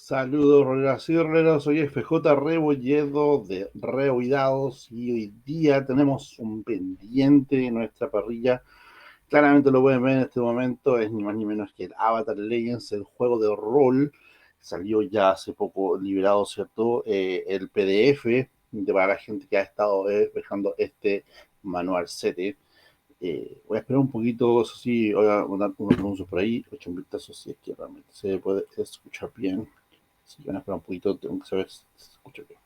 Saludos, roleras y roleros. Soy FJ Rebolledo de Reoidados y hoy día tenemos un pendiente en nuestra parrilla. Claramente lo pueden ver en este momento. Es ni más ni menos que el Avatar Legends, el juego de rol. Salió ya hace poco liberado, ¿cierto? El PDF para la gente que ha estado dejando este manual sete. Voy a esperar un poquito, eso sí, voy a mandar unos anuncios por ahí, hecho un vistazo si es que realmente se puede escuchar bien. Si van a esperar un poquito, tengo que saber si se escucha bien.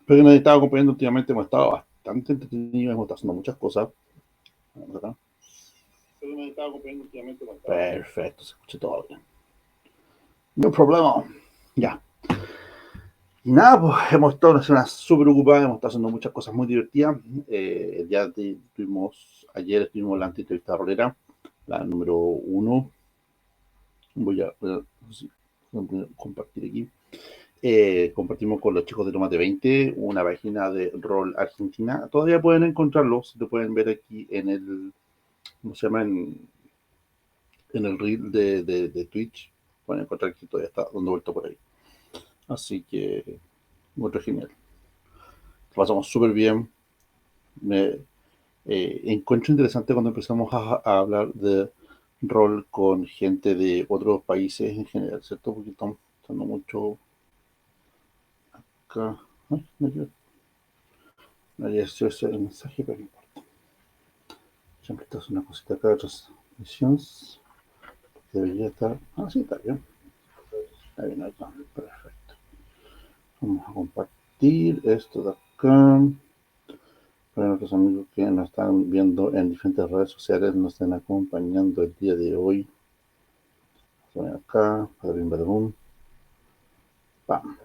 Espero que nos estado acompañando últimamente, hemos estado bastante entretenidos, hemos estado haciendo muchas cosas. Vamos acá. Espero que nos estado acompañando últimamente, hemos estado... Perfecto, se escucha todo bien. No problema. Ya. Y nada, pues hemos estado en una semana súper ocupada, hemos estado haciendo muchas cosas muy divertidas. Ayer estuvimos la entrevista rolera, la número 1. Voy a compartir aquí. Compartimos con los chicos de Tomate 20, una página de rol argentina. Todavía pueden encontrarlos, te pueden ver aquí en el, ¿cómo se llama? En el reel de Twitch. Pueden encontrar que todavía está dando vuelta por ahí. Así que, mucho genial. Lo pasamos súper bien. Me encuentro interesante cuando empezamos a hablar de rol con gente de otros países en general, ¿cierto? Porque estamos usando mucho acá. Ay, no había hecho ese mensaje, pero no importa. Siempre estás una cosita acá de transmisiones. Debería estar. Ah, sí, está bien. Está bien acá. Perfecto. Vamos a compartir esto de acá. Para nuestros amigos que nos están viendo en diferentes redes sociales, nos están acompañando el día de hoy. Vamos a acá. Badabim, Pam.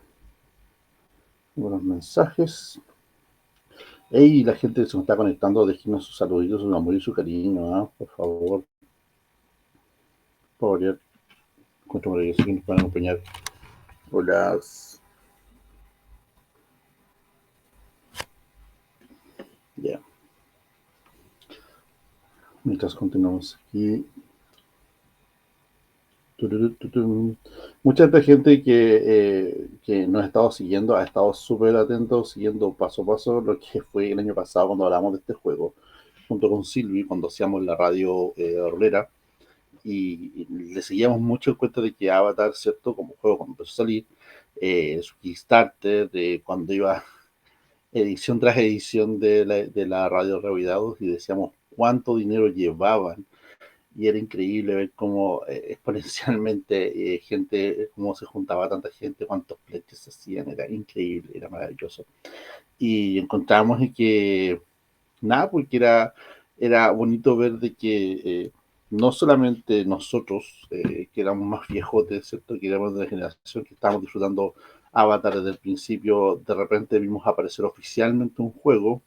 Buenos mensajes. Hey, la gente se nos está conectando, déjenos sus saluditos, su amor y su cariño, ¿eh? Por favor. Por favor, encuentro maravilloso que nos puedan acompañar. Hola. Ya. Yeah. Mientras continuamos aquí. Mucha gente que nos ha estado siguiendo, ha estado súper atento, siguiendo paso a paso lo que fue el año pasado cuando hablamos de este juego, junto con Silvi, cuando hacíamos la radio rolera, y le seguíamos mucho el cuento de que Avatar, ¿cierto? Como juego cuando empezó a salir, su Kickstarter, de cuando iba edición tras edición de la radio Revidados, y decíamos cuánto dinero llevaban y era increíble ver cómo exponencialmente gente, cómo se juntaba tanta gente, cuántos pledges se hacían, era increíble, era maravilloso. Y encontramos que, nada, porque era bonito ver de que no solamente nosotros, que éramos más viejotes, ¿cierto? Que éramos de la generación que estábamos disfrutando Avatar desde el principio, de repente vimos aparecer oficialmente un juego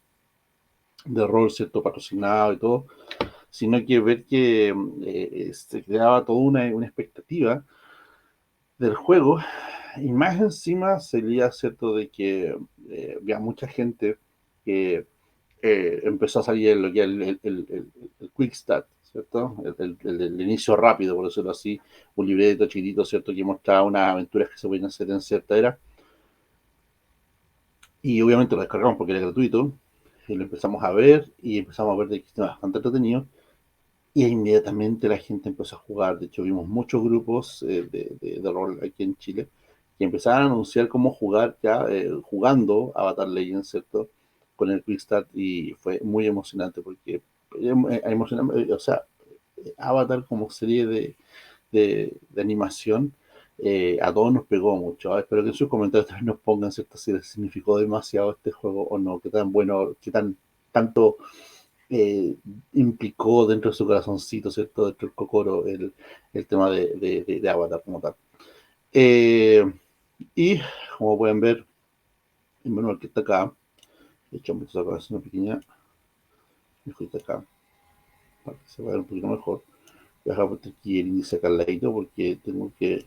de rol, ¿cierto? Patrocinado y todo, sino que ver que se creaba toda una expectativa del juego, y más encima sería cierto de que había mucha gente que empezó a salir lo que el Quick Start, ¿cierto? El inicio rápido, por decirlo así, un libreto chiquitito, ¿cierto? Que mostraba unas aventuras que se pueden hacer en cierta era, y obviamente lo descargamos porque era gratuito, y lo empezamos a ver, y empezamos a ver de que estaba bastante entretenido. Y inmediatamente la gente empezó a jugar. De hecho, vimos muchos grupos de rol aquí en Chile que empezaban a anunciar cómo jugar ya, jugando Avatar Legends, ¿cierto? Con el Quickstart, y fue muy emocionante porque, o sea, Avatar como serie de animación, a todos nos pegó mucho. Espero que en sus comentarios también nos pongan, ¿cierto? Si les significó demasiado este juego o no, qué tan bueno, qué tanto eh, implicó dentro de su corazoncito, ¿cierto? Dentro del cocoro, el tema de Avatar como tal. Eh, y como pueden ver, el manual que está acá, de hecho, me estoy hacer una pequeña, está acá, para que se vea un poquito mejor. Voy a dejar aquí el índice acá al ladito porque tengo que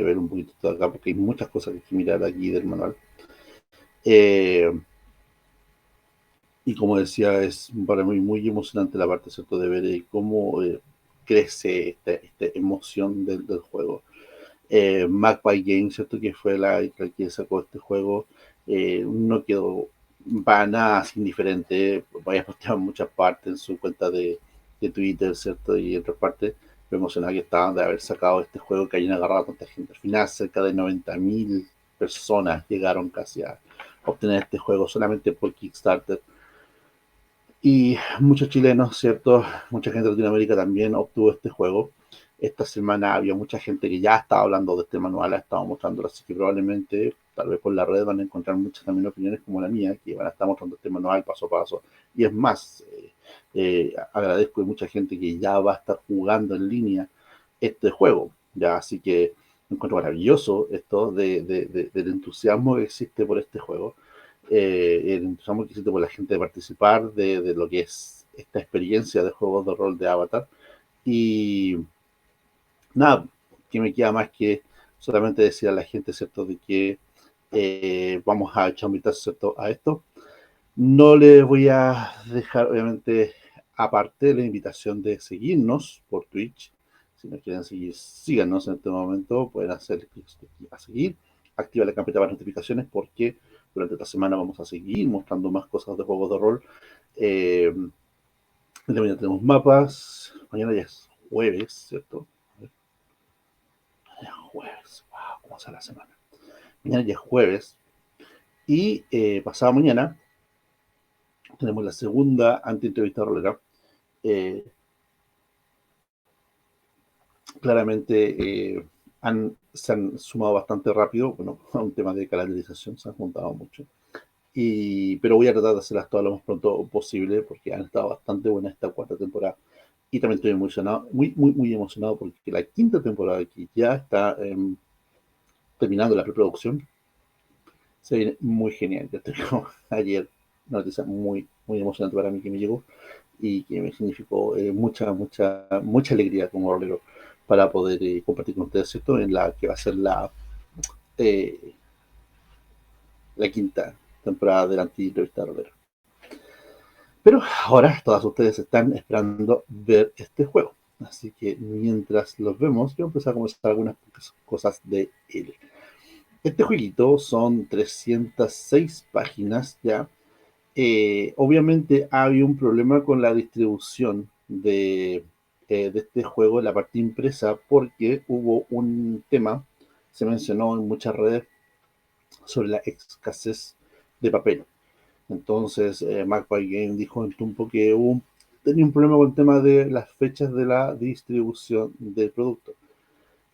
ver un poquito de acá porque hay muchas cosas que mirar aquí del manual. Eh, y como decía, es para mí muy emocionante la parte, ¿cierto? De ver cómo crece esta emoción del juego. Magpie Games, ¿cierto? Que fue la que sacó este juego, no quedó para nada indiferente. Vaya posteado en muchas partes en su cuenta de Twitter, ¿cierto? Y en otras partes, lo emocionado que estaban de haber sacado este juego que hayan agarrado a tanta gente. Al final, cerca de 90.000 personas llegaron casi a obtener este juego solamente por Kickstarter. Y muchos chilenos, ¿cierto? Mucha gente de Latinoamérica también obtuvo este juego. Esta semana había mucha gente que ya estaba hablando de este manual, ha estado mostrándolo, así que probablemente, tal vez por la red, van a encontrar muchas también opiniones como la mía, que van a estar mostrando este manual paso a paso. Y es más, agradezco a mucha gente que ya va a estar jugando en línea este juego, ya, así que me encuentro maravilloso esto del entusiasmo que existe por este juego, el entusiasmo que existe por la gente de participar de lo que es esta experiencia de juegos de rol de Avatar. Y nada, que me queda más que solamente decir a la gente, ¿cierto?, de que vamos a echar un vistazo, ¿cierto?, a esto. No les voy a dejar, obviamente, aparte la invitación de seguirnos por Twitch. Si nos quieren seguir, síganos en este momento. Pueden hacer clic a seguir. Activa la campanita para notificaciones porque durante esta semana vamos a seguir mostrando más cosas de juegos de rol. Eh, Mañana tenemos mapas. Mañana ya es jueves, ¿cierto? Mañana es jueves. Wow, ¿cómo será la semana? Mañana ya es jueves. Y pasado mañana tenemos la segunda anti-entrevista rolera. Eh, Claramente se han sumado bastante rápido, bueno, a un tema de calendarización, se han juntado mucho. Pero voy a tratar de hacerlas todas lo más pronto posible porque han estado bastante buenas esta cuarta temporada. Y también estoy emocionado, muy emocionado porque la quinta temporada que ya está terminando la preproducción se viene muy genial. Ya tengo ayer una noticia muy emocionante para mí que me llegó y que me significó mucha alegría como rolero para poder compartir con ustedes, ¿cierto? En la que va a ser eh, la quinta temporada del Anti-Revista Rolero. Pero ahora todas ustedes están esperando ver este juego. Así que mientras los vemos, yo empezar a conversar algunas cosas de él. Este jueguito son 306 páginas ya. Obviamente había un problema con la distribución de este juego en la parte impresa porque hubo un tema, se mencionó en muchas redes, sobre la escasez de papel. Entonces, Magpie Game dijo en Tumpo que tenía un problema con el tema de las fechas de la distribución del producto.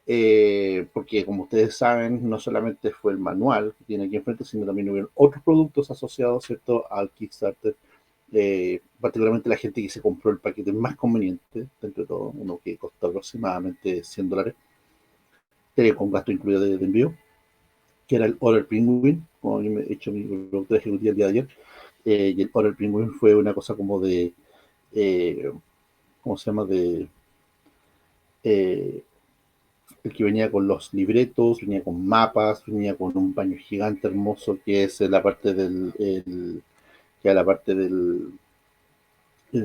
Porque como ustedes saben, no solamente fue el manual que tiene aquí enfrente, sino también hubieron otros productos asociados, ¿cierto?, al Kickstarter. Particularmente la gente que se compró el paquete más conveniente, dentro de todo, uno que costó aproximadamente $100, con gasto incluido de envío, que era el Order Penguin, como yo me he hecho mi producto ejecutivo el día de ayer. Y el Order Penguin fue una cosa como eh, ¿cómo se llama? Eh, el que venía con los libretos, venía con mapas, venía con un baño gigante hermoso, que es la parte que era la parte del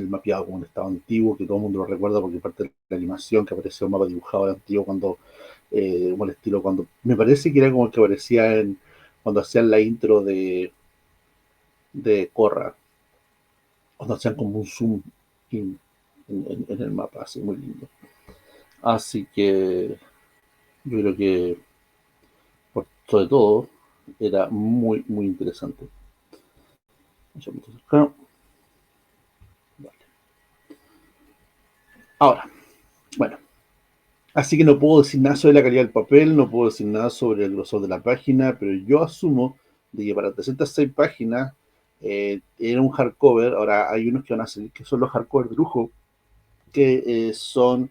mapeado como un estado antiguo, que todo el mundo lo recuerda porque parte de la animación que apareció un mapa dibujado de antiguo cuando, como el estilo, cuando, me parece que era como el que aparecía cuando hacían la intro de Korra, cuando hacían como un zoom en el mapa, así muy lindo. Así que yo creo que por sobre todo era muy interesante. Ahora, bueno, así que no puedo decir nada sobre la calidad del papel, no puedo decir nada sobre el grosor de la página, pero yo asumo de que para 306 páginas era un hardcover. Ahora hay unos que van a salir que son los hardcover de lujo, que son,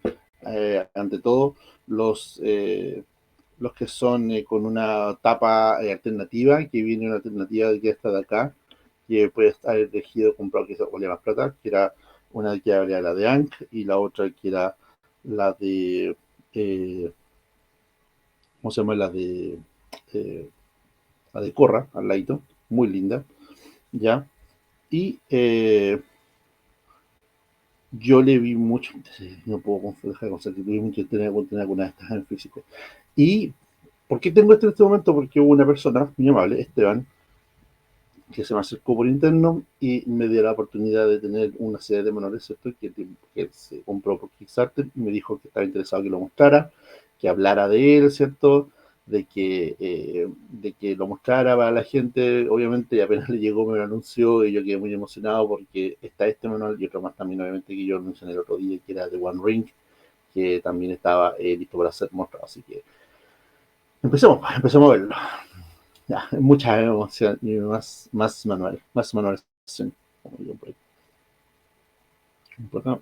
ante todo, los que son con una tapa alternativa, que viene una alternativa de esta de acá, que puede estar elegido comprado que valía más plata, que era una que era la de Ankh y la otra que era la de eh, ¿cómo se llama? Eh, la de Corra, al ladito, muy linda, ¿ya? Y yo le vi mucho interés, no puedo dejar de que tuve mucho interés en tener alguna de estas en físico. ¿Y por qué tengo esto en este momento? Porque hubo una persona muy amable, Esteban, que se me acercó por interno y me dio la oportunidad de tener una serie de manuales, ¿cierto? Que se compró por Kickstarter y me dijo que estaba interesado que lo mostrara, que hablara de él, ¿cierto? De que lo mostrara para la gente, obviamente, y apenas le llegó me lo anunció y yo quedé muy emocionado porque está este manual y otro más también, obviamente, que yo mencioné el otro día, que era de One Ring, que también estaba listo para ser mostrado. Así que empecemos a verlo. Ya, mucha emoción y más manuales. Como digo por acá.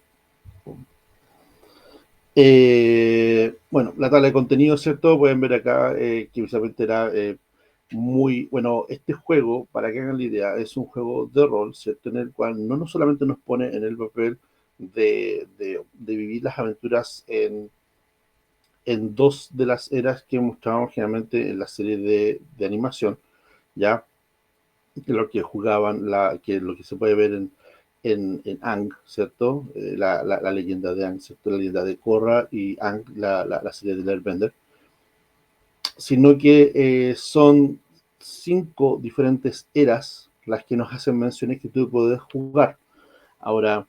Bueno, la tabla de contenido, ¿cierto? Pueden ver acá que visualmente era muy bueno. Este juego, para que hagan la idea, es un juego de rol, ¿cierto? En el cual no solamente nos pone en el papel de vivir las aventuras en dos de las eras que mostramos generalmente en la serie de animación, ¿ya? Que lo que jugaban, que lo que se puede ver en Ang, ¿cierto? La leyenda de Ang, ¿cierto? La leyenda de Korra y Ang, la serie de Airbender, sino que son 5 diferentes eras las que nos hacen menciones que tú puedes jugar. Ahora,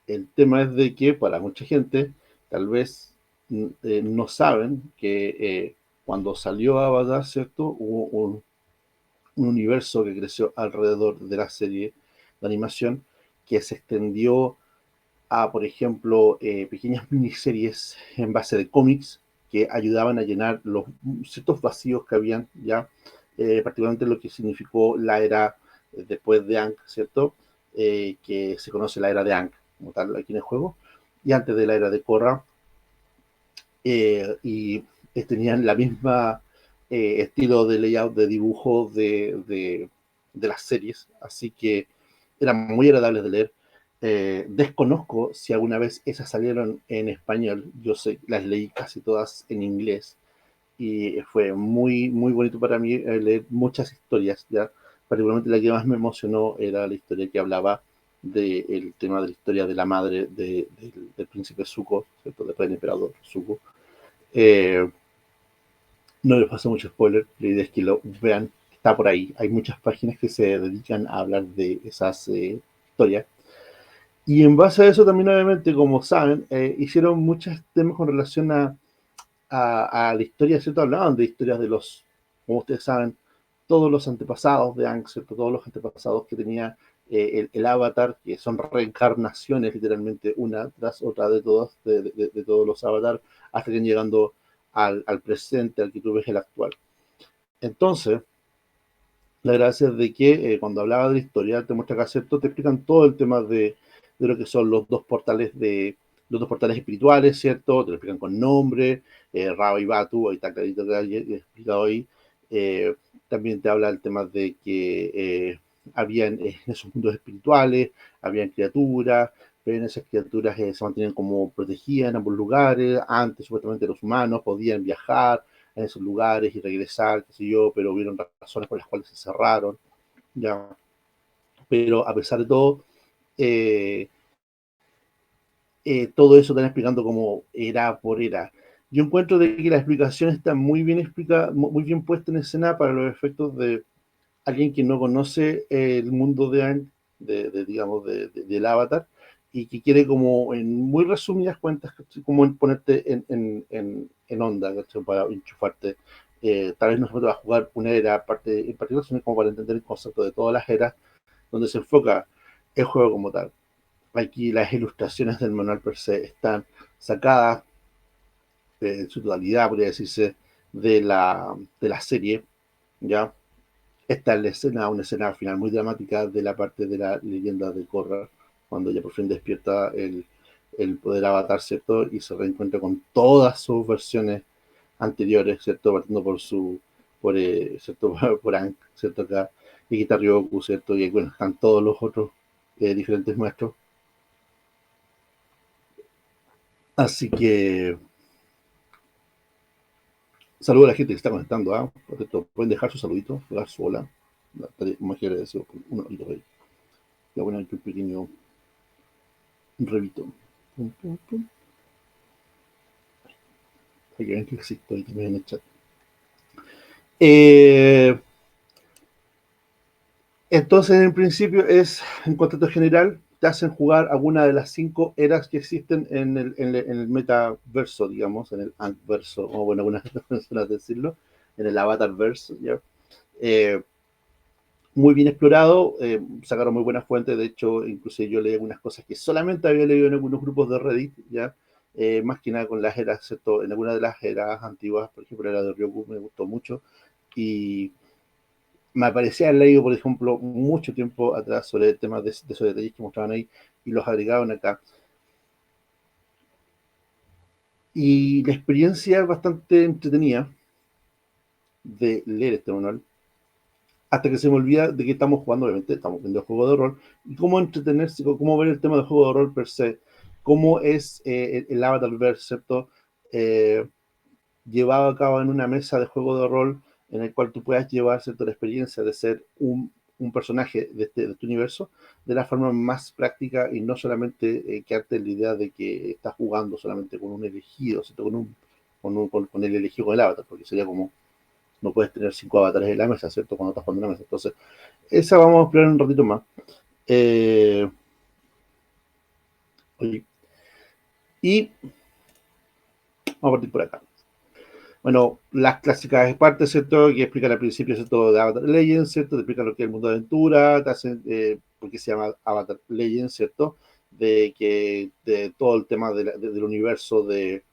el tema es de que para mucha gente, tal vez no saben que cuando salió Avatar, ¿cierto? Hubo un universo que creció alrededor de la serie de animación que se extendió a, por ejemplo, pequeñas miniseries en base de cómics que ayudaban a llenar los ciertos vacíos que habían ya, particularmente lo que significó la era después de Aang, ¿cierto? Que se conoce la era de Aang, como tal, aquí en el juego, y antes de la era de Korra, y tenían la misma estilo de layout de dibujo de las series, así que eran muy agradables de leer. Desconozco si alguna vez esas salieron en español, yo sé, las leí casi todas en inglés y fue muy, muy bonito para mí leer muchas historias, ¿ya? Particularmente la que más me emocionó era la historia que hablaba del tema de la historia de la madre del príncipe Zuko, ¿cierto? Después del emperador Zuko. eh, no les paso mucho spoiler, la idea es que lo vean, está por ahí. Hay muchas páginas que se dedican a hablar de esas historias. Y en base a eso también, obviamente, como saben, hicieron muchos temas con relación a la historia, ¿cierto? Hablaban de historias de los, como ustedes saben, todos los antepasados de Aang, ¿cierto? Todos los antepasados que tenía el Avatar, que son reencarnaciones literalmente una tras otra de todos, de todos los Avatar, hasta que llegando al presente, al que tú ves el actual. Entonces, la gracia es de que cuando hablaba de la historia, te muestra acá, ¿cierto? Te explican todo el tema de lo que son los dos portales espirituales, ¿cierto? Te lo explican con nombre, Raba y Batu, ahí está clarito que hay explicado ahí. Eh, También te habla el tema de que habían en esos mundos espirituales, habían criaturas, pero en esas criaturas se mantenían como protegidas en ambos lugares. Antes, supuestamente, los humanos podían viajar en esos lugares y regresar, qué sé yo, pero hubieron razones por las cuales se cerraron, ya. Pero a pesar de todo, eh, todo eso están explicando como era por era. Yo encuentro de que la explicación está muy bien explicada, muy bien puesta en escena para los efectos de alguien que no conoce el mundo digamos, del avatar y que quiere como en muy resumidas cuentas, como en ponerte en onda, ¿cachai? Para enchufarte. Tal vez no se va a jugar una era en particular, sino como para entender el concepto de todas las eras, donde se enfoca el juego como tal. Aquí las ilustraciones del manual per se están sacadas en su totalidad, podría decirse, de la serie, ¿ya? Esta es la escena, una escena final muy dramática de la parte de la leyenda de Korra, cuando ella por fin despierta el poder avatar, ¿cierto? Y se reencuentra con todas sus versiones anteriores, ¿cierto? Partiendo ¿cierto? Por Aang, ¿cierto? Acá, y Guitar Ryoku, ¿cierto? Y bueno, están todos los otros diferentes maestros. Así que saludo a la gente que está conectando, ¿ah? Por cierto, pueden dejar su saludito, dejar su hola. Como quiere decir, uno y dos. Ya bueno, aquí un pequeño Revito. Pum, pum, pum. Para que vean que existo ahí también en el chat. Eh, entonces, en principio, en contexto general, te hacen jugar alguna de las 5 eras que existen en el metaverso, digamos, en el Ankverso, o bueno, algunas personas decirlo, en el Avatarverse, ¿ya? Eh, Muy bien explorado, sacaron muy buenas fuentes, de hecho, incluso yo leí algunas cosas que solamente había leído en algunos grupos de Reddit, ¿ya? Más que nada con las eras, ¿cierto? En alguna de las eras antiguas, por ejemplo, la de Ryoku me gustó mucho, y me parecía haber leído, por ejemplo, mucho tiempo atrás sobre el tema de esos detalles que mostraban ahí, y los agregaban acá. Y la experiencia es bastante entretenida de leer este manual, hasta que se me olvida de que estamos jugando, obviamente, estamos viendo el juego de rol, y cómo entretenerse, cómo ver el tema del juego de rol per se, cómo es el Avatarverse, ¿cierto? Eh, Llevado a cabo en una mesa de juego de rol en el cual tú puedas llevar, ¿cierto?, la experiencia de ser un personaje de este universo de la forma más práctica y no solamente quedarte en la idea de que estás jugando solamente con un elegido, ¿cierto? Con el elegido con el avatar, porque sería como no puedes tener 5 avatares en la mesa, ¿cierto? Cuando estás jugando en la mesa. Entonces, esa vamos a explorar un ratito más. Eh, Oye, y vamos a partir por acá. Bueno, las clásicas partes, ¿cierto? Que explican al principio, ¿cierto? De Avatar Legends, ¿cierto? Te explican lo que es el mundo de aventura, te hacen, por qué se llama Avatar Legends, ¿cierto? De todo el tema del universo eh,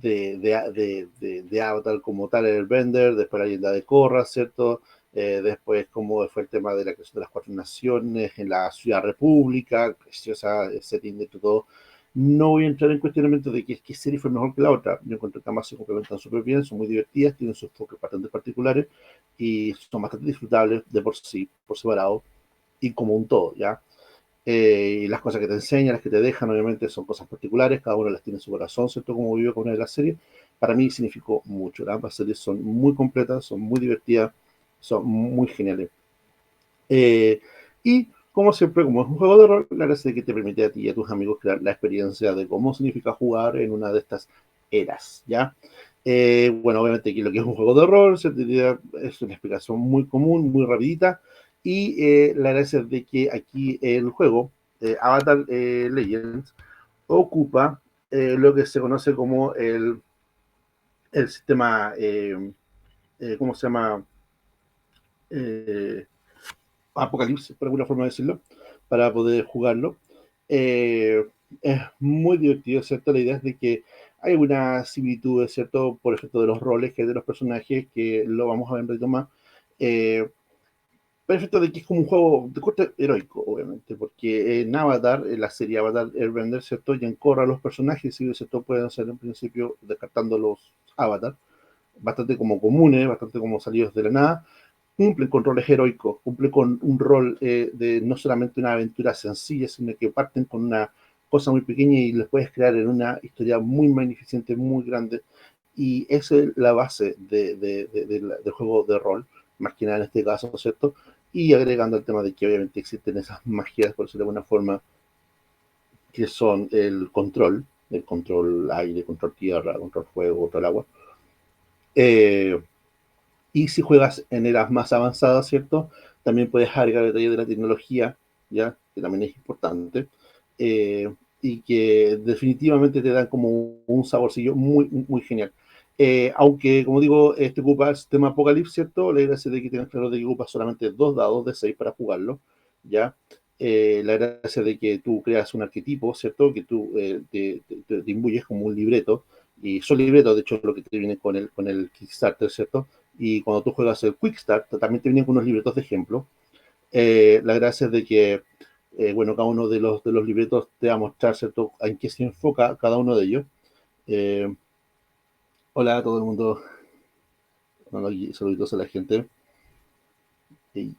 de Avatar como tal, el Bender, después la leyenda de Korra, ¿cierto? Después cómo fue el tema de la creación de las 4 naciones en la Ciudad República, preciosa setting de todo. No voy a entrar en cuestionamiento de qué serie fue mejor que la otra. Yo encuentro que ambas se complementan súper bien, son muy divertidas, tienen sus toques bastante particulares y son bastante disfrutables de por sí, por separado y como un todo, ¿ya? Y las cosas que te enseñan, las que te dejan, obviamente son cosas particulares, cada uno las tiene en su corazón, ¿cierto? Como vive con una de las series. Para mí significó mucho. Ambas series son muy completas, son muy divertidas, son muy geniales. Eh, y como siempre, como es un juego de rol, la gracia es que te permite a ti y a tus amigos crear la experiencia de cómo significa jugar en una de estas eras, ¿ya? Bueno, obviamente aquí lo que es un juego de rol, ¿cierto? Es una explicación muy común, muy rapidita, y la gracia es de que aquí el juego, Avatar Legends, ocupa lo que se conoce como el sistema, ¿cómo se llama? Eh, Apocalipsis, por alguna forma de decirlo, para poder jugarlo. Eh, es muy divertido, ¿cierto? La idea es de que hay una similitud, ¿cierto? Por efecto de los roles que hay de los personajes, que lo vamos a ver un poquito más. Eh, por efecto de que es como un juego de corte heroico, obviamente, porque en Avatar, en la serie Avatar Airbender, ¿cierto? Y en Korra los personajes, ¿cierto? Pueden ser en principio, descartando los Avatar, bastante como comunes, bastante como salidos de la nada, cumplen con roles heroicos, cumplen con un rol de no solamente una aventura sencilla, sino que parten con una cosa muy pequeña y les puedes crear en una historia muy magnificente, muy grande. Y esa es la base del juego de rol, más que nada en este caso, ¿cierto? Y agregando el tema de que obviamente existen esas magias, por decirlo de alguna forma, que son el control aire, control tierra, control fuego, control agua. Eh, Y si juegas en eras más avanzadas, ¿cierto? También puedes agregar detalles de la tecnología, ¿ya? Que también es importante. eh, y que definitivamente te dan como un saborcillo muy, muy genial. Aunque, como digo, este ocupa el sistema Apocalypse, ¿cierto? La gracia de que tienes claro de que ocupa solamente 2 dados de 6 para jugarlo, ¿ya? La gracia de que tú creas un arquetipo, ¿cierto? Que tú te imbuyes como un libreto, y son libretos, de hecho, lo que te viene con el Kickstarter, ¿cierto? Y cuando tú juegas el Quick Start, también te vienen con unos libretos de ejemplo. La gracia es de que, bueno, cada uno de los libretos te va a mostrar, ¿cierto?, en qué se enfoca cada uno de ellos. Eh, Hola a todo el mundo, bueno, saluditos a la gente. Y,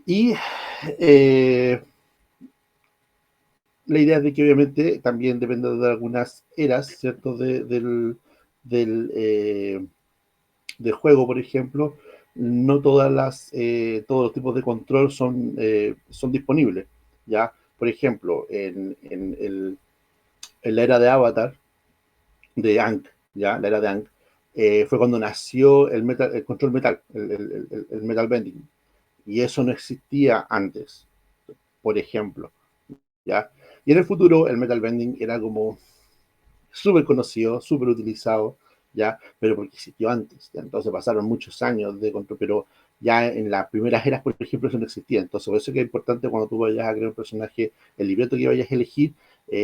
y, eh, la idea es de que obviamente también depende de algunas eras, ¿cierto?, del juego, por ejemplo. no todos los tipos de control son disponibles, ¿ya? Por ejemplo, en la era de Avatar, de Ankh, ¿ya? La era de Ankh, fue cuando nació el control metal, el metal bending, y eso no existía antes, por ejemplo, ¿ya? Y en el futuro el metal bending era como súper conocido, súper utilizado, ¿ya? Pero porque existió antes, ¿ya? Entonces pasaron muchos años de control, pero ya en las primeras eras, por ejemplo, eso no existía. Entonces, por eso es que es importante cuando tú vayas a crear un personaje, el libreto que vayas a elegir,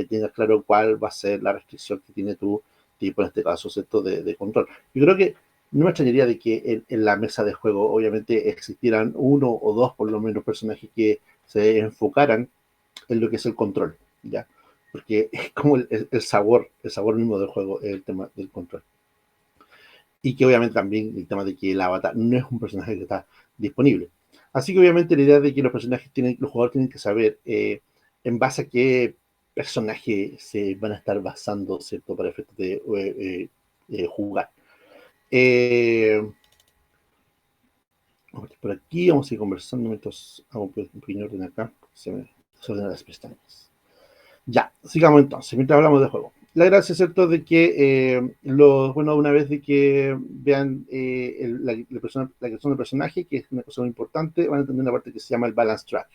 tengas claro cuál va a ser la restricción que tiene tu tipo, en este caso, ¿cierto? De control. Yo creo que no me extrañaría de que en la mesa de juego, obviamente, existieran uno o dos, por lo menos, personajes que se enfocaran en lo que es el control, ¿ya? Porque es como el sabor mismo del juego, el tema del control. Y que obviamente también el tema de que el avatar no es un personaje que está disponible. Así que obviamente la idea de que los jugadores tienen que saber en base a qué personaje se van a estar basando, ¿cierto? Para efectos de jugar. Eh, Vamos por aquí, vamos a ir conversando mientras hago un pequeño orden acá. Se me desordenan las pestañas. Ya, sigamos entonces, mientras hablamos de juego. La gracia es cierto de que bueno, una vez de que vean la creación del personaje, que es una cosa muy importante, van a entender una parte que se llama el balance track,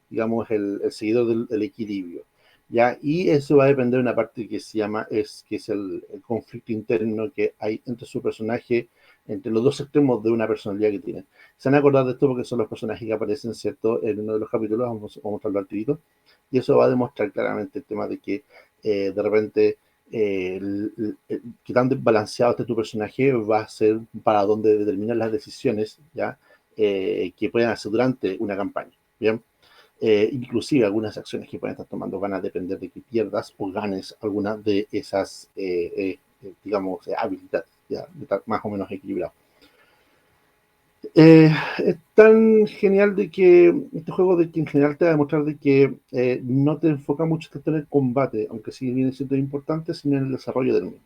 digamos, el seguidor del equilibrio. ¿Ya? Y eso va a depender de una parte que se llama, que es el conflicto interno que hay entre su personaje, entre los dos extremos de una personalidad que tienen. Se van a acordar de esto porque son los personajes que aparecen, ¿cierto? En uno de los capítulos, vamos a hablar al tirito, y eso va a demostrar claramente el tema de que de repente que tan balanceado esté tu personaje va a ser para donde determinan las decisiones ya que pueden hacer durante una campaña. Bien, inclusive algunas acciones que pueden estar tomando van a depender de que pierdas o ganes alguna de esas, digamos, habilidades, ya, más o menos equilibrado. Es tan genial de que este juego de que en general te va a demostrar de que no te enfoca mucho tanto en el combate, aunque sí viene siendo importante, sino en el desarrollo del mismo.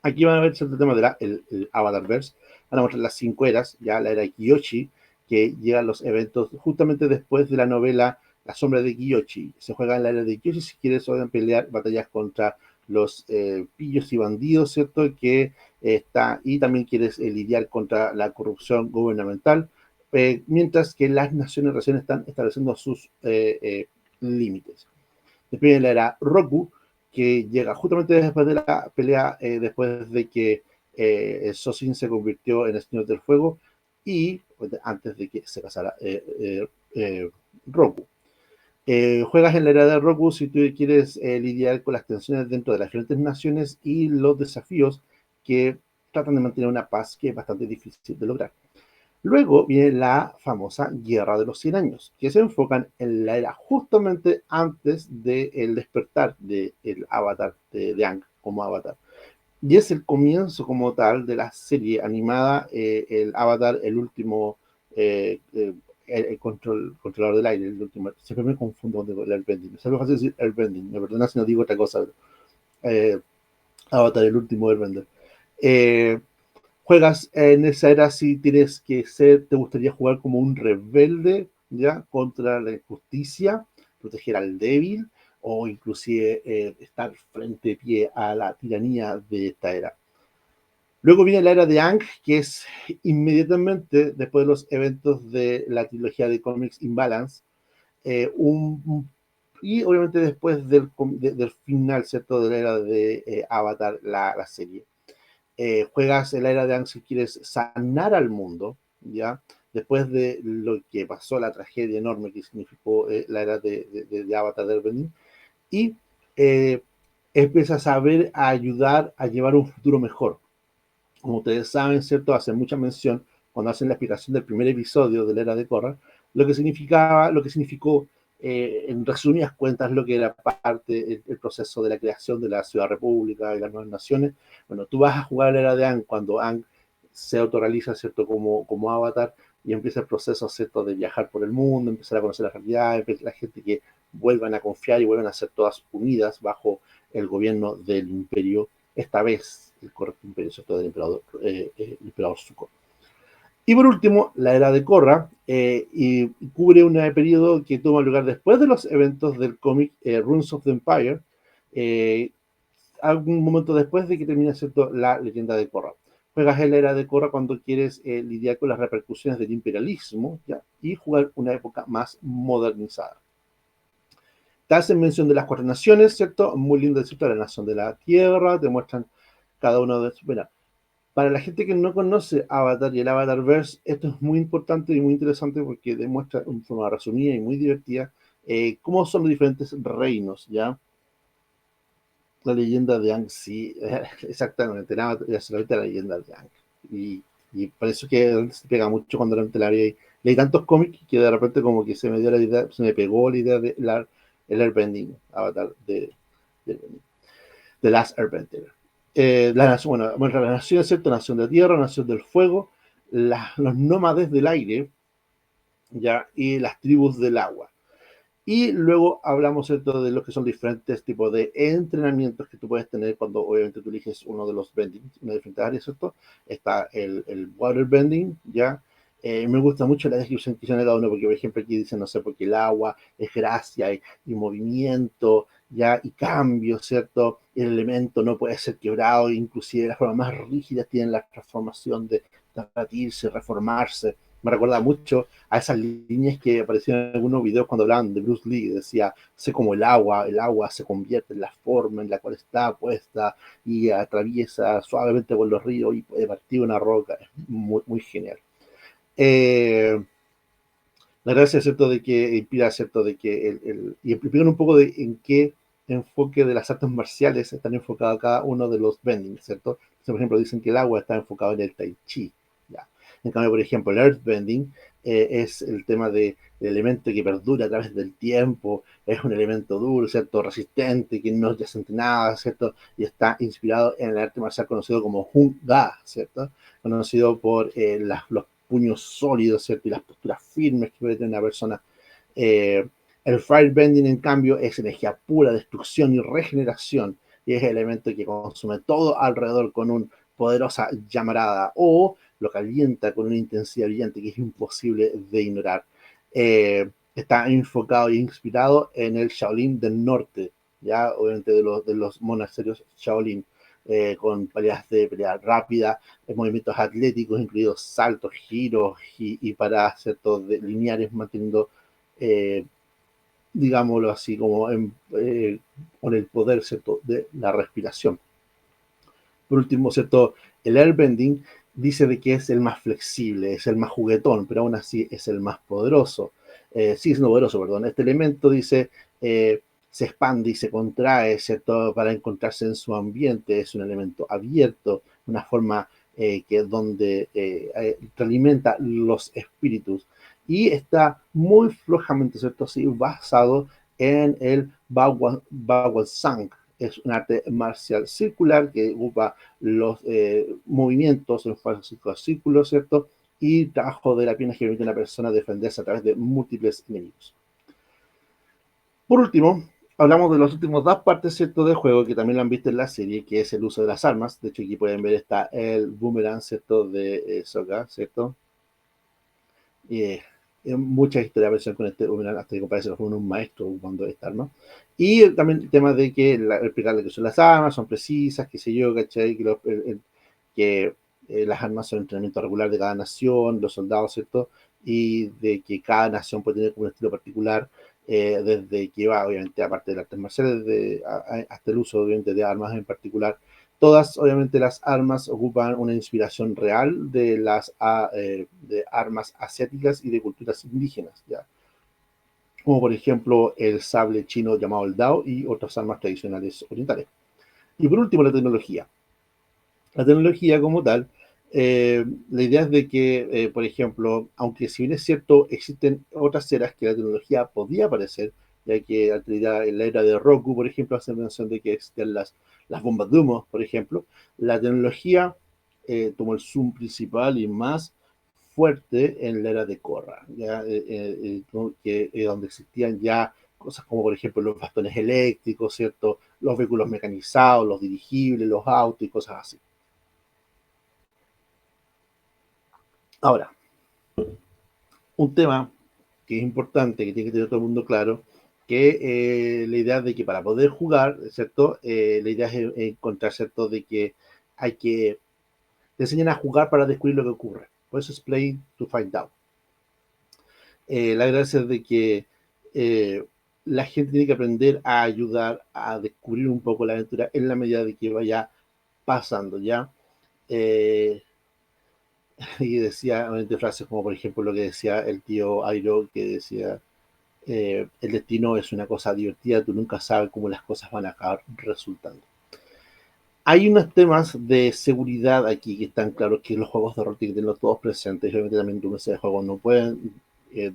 Aquí van a ver el tema de el Avatarverse, van a mostrar las 5 eras, ya la era Kiyoshi, que llegan los eventos justamente después de la novela La sombra de Kiyoshi. Se juega en la era de Kiyoshi si quieres pelear batallas contra los pillos y bandidos, ¿cierto? Y también quieres lidiar contra la corrupción gubernamental, mientras que las naciones recién están estableciendo sus límites. Después la era Roku, que llega justamente después de la pelea, después de que Sosin se convirtió en el Señor del Fuego y pues, antes de que se casara Roku. Juegas en la era de Roku si tú quieres lidiar con las tensiones dentro de las diferentes naciones y los desafíos que tratan de mantener una paz que es bastante difícil de lograr. Luego viene la famosa Guerra de los 100 Años, que se enfocan en la era justamente antes del despertar del avatar de Aang como avatar. Y es el comienzo como tal de la serie animada, el avatar, el último, controlador del aire, el último. Siempre me confundo con el Airbending. Es algo fácil decir Airbending, me perdona si no digo otra cosa. Eh, Avatar, el último Airbender. Eh, Juegas en esa era si tienes que ser, te gustaría jugar como un rebelde, ¿ya? Contra la injusticia, proteger al débil o inclusive estar frente a pie a la tiranía de esta era. Luego viene la era de Aang, que es inmediatamente después de los eventos de la trilogía de cómics Imbalance, y obviamente después del final, ¿cierto? De la era de Avatar, la serie. Juegas en la era de Aang si quieres sanar al mundo, ¿ya? Después de lo que pasó, la tragedia enorme que significó la era de Avatar del Benin, y eh, empiezas a ver, a ayudar a llevar un futuro mejor. Como ustedes saben, ¿cierto? Hacen mucha mención cuando hacen la explicación del primer episodio de la era de Korra, lo que significó, en resumidas cuentas, lo que era parte, el proceso de la creación de la Ciudad República y las nuevas naciones. Bueno, tú vas a jugar la era de Aang cuando Aang se autorrealiza, ¿cierto? Como avatar y empieza el proceso, ¿cierto? De viajar por el mundo, empezar a conocer la realidad, la gente que vuelvan a confiar y vuelvan a ser todas unidas bajo el gobierno del imperio, esta vez el correcto imperio, ¿cierto? Del emperador Zuko. Y por último, la era de Korra, y cubre un periodo que toma lugar después de los eventos del cómic Runes of the Empire, eh, algún momento después de que termina, ¿cierto?, la leyenda de Korra. Juegas en la era de Korra cuando quieres lidiar con las repercusiones del imperialismo, ¿ya? Y jugar una época más modernizada. Te hacen mención de las 4 naciones, ¿cierto? Muy lindo, ¿cierto? La nación de la Tierra, te muestran cada uno de sus... Bueno, para la gente que no conoce Avatar y el Avatarverse, esto es muy importante y muy interesante porque demuestra de forma resumida y muy divertida cómo son los diferentes reinos, ¿ya? La leyenda de Aang, sí, exactamente, nada, es la leyenda de Aang. Y por eso que se pega mucho cuando realmente la vi. Leí tantos cómics que de repente como que se me dio la idea, se me pegó la idea de el Airbending, Avatar de The Last Airbender. Bueno, la nación, ¿cierto? Nación de tierra, nación del fuego, los nómades del aire, ya, y las tribus del agua. Y luego hablamos, ¿cierto?, de lo que son diferentes tipos de entrenamientos que tú puedes tener cuando obviamente tú eliges uno de los bending, una de diferentes áreas, ¿cierto? Está el waterbending, ¿ya? Me gusta mucho la descripción que hicieron de cada uno, porque por ejemplo aquí dicen, no sé, porque el agua es gracia y movimiento, ¿ya? Y cambio, ¿cierto? El elemento no puede ser quebrado, inclusive las formas más rígidas tienen la transformación de derretirse, reformarse. Me recuerda mucho a esas líneas que aparecían en algunos videos cuando hablaban de Bruce Lee, decía, sé como el agua se convierte en la forma en la cual está puesta y atraviesa suavemente por los ríos y puede partir una roca, es muy, muy genial. Eh, la gracia, ¿cierto?, de que inspira, ¿cierto?, de que y explican un poco de en qué enfoque de las artes marciales están enfocados cada uno de los bendings, ¿cierto? Entonces, por ejemplo, dicen que el agua está enfocado en el tai chi, ¿ya? En cambio, por ejemplo, el earthbending es el tema del elemento que perdura a través del tiempo, es un elemento duro, ¿cierto?, resistente, que no ya siente nada, ¿cierto?, y está inspirado en el arte marcial conocido como Hung Da, ¿cierto?, conocido por los puños sólidos, ¿cierto?, y las posturas firmes que puede tener una persona. Eh, el firebending, en cambio, es energía pura, destrucción y regeneración, y es el elemento que consume todo alrededor con una poderosa llamarada, o lo calienta con una intensidad brillante que es imposible de ignorar. Está enfocado e inspirado en el Shaolin del norte, ya obviamente de los monasterios Shaolin, con peleas de pelea rápida, movimientos atléticos, incluidos saltos, giros y paradas, ¿cierto?, lineares, manteniendo, eh, digámoslo así, como con el poder, ¿cierto?, de la respiración. Por último, ¿cierto?, el airbending dice de que es el más flexible, es el más juguetón, pero aún así es el más poderoso. Sí, es no poderoso, perdón. Este elemento dice, se expande y se contrae, ¿cierto?, para encontrarse en su ambiente. Es un elemento abierto, una forma que donde realimenta los espíritus. Y está muy flojamente, ¿cierto?, sí, basado en el Bao Sang. Es un arte marcial circular que ocupa los movimientos en falsos círculos, ¿cierto? Y trabajo de la pierna que permite a una persona defenderse a través de múltiples enemigos. Por último, hablamos de las últimas 2 partes, ¿cierto?, del juego, que también lo han visto en la serie, que es el uso de las armas. De hecho, aquí pueden ver está el boomerang, ¿cierto?, de Sokka, ¿cierto? Y mucha historia versión con este boomerang, hasta que parece que fue un maestro ocupando esta arma. Y también el tema de que explicarle que son las armas, son precisas, qué sé yo, ¿cachai? Que las armas son entrenamiento regular de cada nación, los soldados, ¿cierto? Y de que cada nación puede tener un estilo particular, desde que va, obviamente, aparte de las artes marciales, hasta el uso, obviamente, de armas en particular. Todas, obviamente, las armas ocupan una inspiración real de armas asiáticas y de culturas indígenas, ¿ya? Como por ejemplo el sable chino llamado el Dao y otras armas tradicionales orientales. Y por último, la tecnología. La tecnología como tal, la idea es de que, por ejemplo, aunque si bien es cierto, existen otras eras que la tecnología podía aparecer, ya que en la era de Roku, por ejemplo, hace mención de que existen las bombas de humo, por ejemplo, la tecnología tomó el zoom principal y más fuerte en la era de Korra, ya, donde existían ya cosas como, por ejemplo, los bastones eléctricos, ¿cierto? Los vehículos mecanizados, los dirigibles, los autos y cosas así. Ahora, Un tema que es importante, que tiene que tener todo el mundo claro, que la idea de que para poder jugar, ¿cierto? La idea es encontrar, ¿cierto? De que hay que, te enseñan a jugar para descubrir lo que ocurre. Por eso es play to find out. La gracia es de que eh, la gente tiene que aprender a ayudar a descubrir un poco la aventura en la medida de que vaya pasando, ¿ya? Eh, y decía obviamente frases como por ejemplo lo que decía el tío Airo, que decía el destino es una cosa divertida, tú nunca sabes cómo las cosas van a acabar resultando. Hay unos temas de seguridad aquí que están claros, que los juegos de rol tienen que tenerlos todos presentes, y obviamente también tú de juego no pueden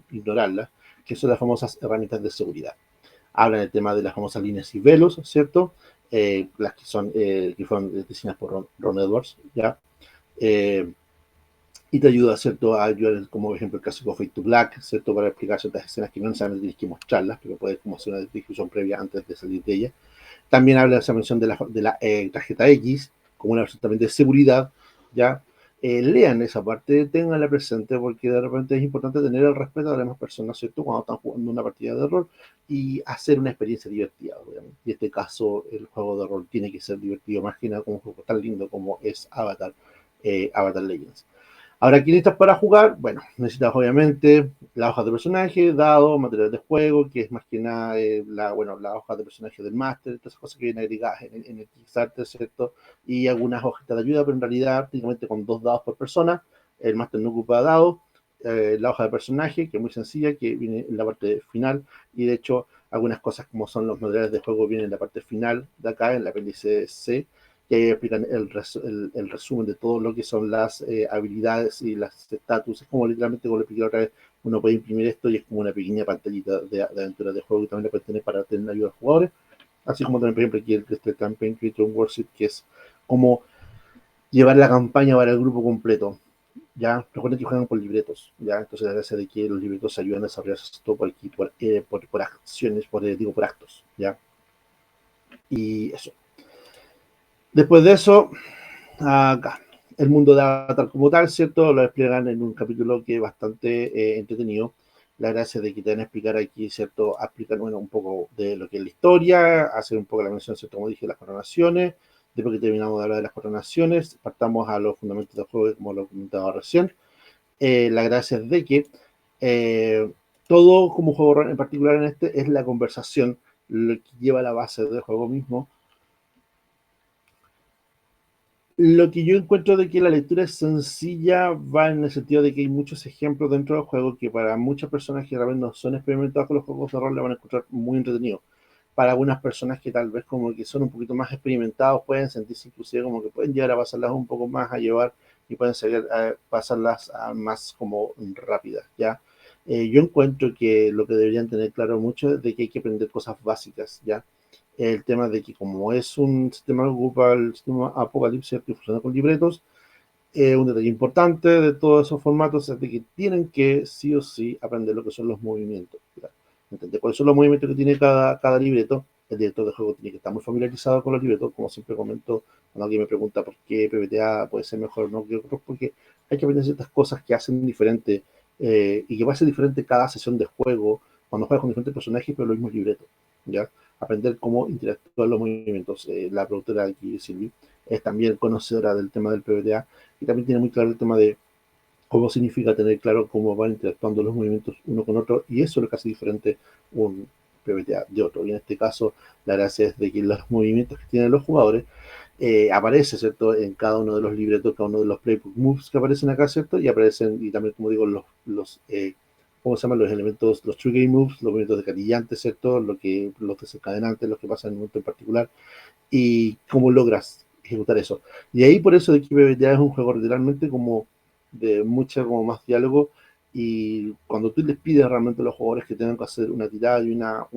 ignorarlas, que son las famosas herramientas de seguridad. Hablan del tema de las famosas líneas y velos, ¿cierto? Las que fueron diseñadas por Ron Edwards, ¿ya? Eh, y te ayuda, ¿cierto?, a ayudar, como por ejemplo el caso de Fade to Black, ¿cierto?, para explicar ciertas escenas que no necesariamente tienes que mostrarlas, pero puedes como hacer una discusión previa antes de salir de ella. También habla de esa mención de la tarjeta X, como una versión también de seguridad, ¿ya? Lean esa parte, tenganla presente, porque de repente es importante tener el respeto de las demás personas, ¿cierto?, cuando están jugando una partida de rol y hacer una experiencia divertida, obviamente. Y en este caso, el juego de rol tiene que ser divertido, más que nada con un juego tan lindo como es Avatar Legends. Ahora, ¿qué necesitas para jugar? Bueno, necesitas obviamente la hoja de personaje, dado, material de juego, que es más que nada la hoja de personaje del máster, todas esas cosas que vienen agregadas en el Kickstarter, ¿cierto? Y algunas hojitas de ayuda, pero en realidad prácticamente con 2 dados por persona, el máster no ocupa dados, la hoja de personaje, que es muy sencilla, que viene en la parte final, y de hecho algunas cosas como son los materiales de juego vienen en la parte final de acá, en el apéndice C, que ahí explican el resumen de todo lo que son las habilidades y las estatus. Es como literalmente, como le expliqué otra vez, uno puede imprimir esto y es como una pequeña pantallita de aventura de juego, y también la puede tener para tener ayuda a los jugadores. Así como también, por ejemplo, aquí el Campaign Creator Worksheet, que es como llevar la campaña para el grupo completo. Ya, recuerden que juegan por libretos, ya, entonces la gracia de que los libretos ayudan a desarrollarse todo por aquí, por acciones, por actos, ya, y eso. Después de eso, acá. El mundo de Avatar como tal, ¿cierto? Lo explican en un capítulo que es bastante entretenido. La gracia de que te van a explicar aquí, ¿cierto? Explican, bueno, un poco de lo que es la historia, hacer un poco la mención, ¿cierto? Como dije, las coronaciones. Después que terminamos de hablar de las coronaciones, partamos a los fundamentos del juego, como lo comentaba recién. La gracia es de que eh, todo como juego en particular en este es la conversación, lo que lleva a la base del juego mismo. Lo que yo encuentro de que la lectura es sencilla va en el sentido de que hay muchos ejemplos dentro del juego que para muchas personas que realmente no son experimentados con los juegos de rol le van a encontrar muy entretenido. Para algunas personas que tal vez como que son un poquito más experimentados pueden sentirse inclusive como que pueden llegar a pasarlas un poco más a llevar y pueden seguir a pasarlas a más como rápidas, ¿ya? Yo encuentro que lo que deberían tener claro mucho es de que hay que aprender cosas básicas, ¿ya? El tema de que como es un sistema que ocupa el sistema Apocalipsis que funciona con libretos, un detalle importante de todos esos formatos es de que tienen que sí o sí aprender lo que son los movimientos. ¿Entendés? Por eso los movimientos que tiene cada libreto, el director de juego tiene que estar muy familiarizado con los libretos, como siempre comento cuando alguien me pregunta por qué PBTA puede ser mejor o no que otros, porque hay que aprender ciertas cosas que hacen diferente y que va a ser diferente cada sesión de juego cuando juegas con diferentes personajes, pero los mismos libretos. ¿Ya? Aprender cómo interactuar los movimientos. La productora aquí, Silvi, es también conocedora del tema del PBTA y también tiene muy claro el tema de cómo significa tener claro cómo van interactuando los movimientos uno con otro, y eso es lo que hace diferente un PBTA de otro. Y en este caso, la gracia es de que los movimientos que tienen los jugadores aparece, ¿cierto?, en cada uno de los libretos, cada uno de los playbook moves que aparecen acá, ¿cierto? Y aparecen, y también, como digo, ¿cómo se llaman? Los elementos, los trigger moves, los movimientos decatillantes, ¿cierto? Los desencadenantes, los que pasan en un momento en particular, y cómo logras ejecutar eso. Y ahí por eso de que PBTA es un juego literalmente como de mucha como más diálogo, y cuando tú les pides realmente a los jugadores que tengan que hacer una tirada y una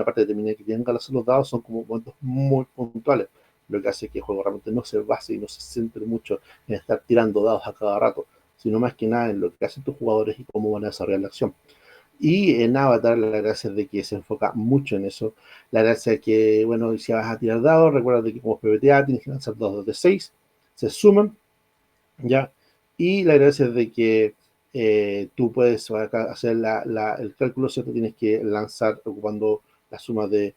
parte determinada que tengan que hacer los dados, son como momentos muy puntuales, lo que hace que el juego realmente no se base y no se centre mucho en estar tirando dados a cada rato, sino más que nada en lo que hacen tus jugadores y cómo van a desarrollar la acción. Y en Avatar la gracia es de que se enfoca mucho en eso. La gracia es que, bueno, si vas a tirar dados, recuerda de que como PBTA tienes que lanzar dados de 6, se suman, ¿ya? Y la gracia es de que tú puedes hacer el cálculo, ¿cierto? Tienes que lanzar ocupando la suma de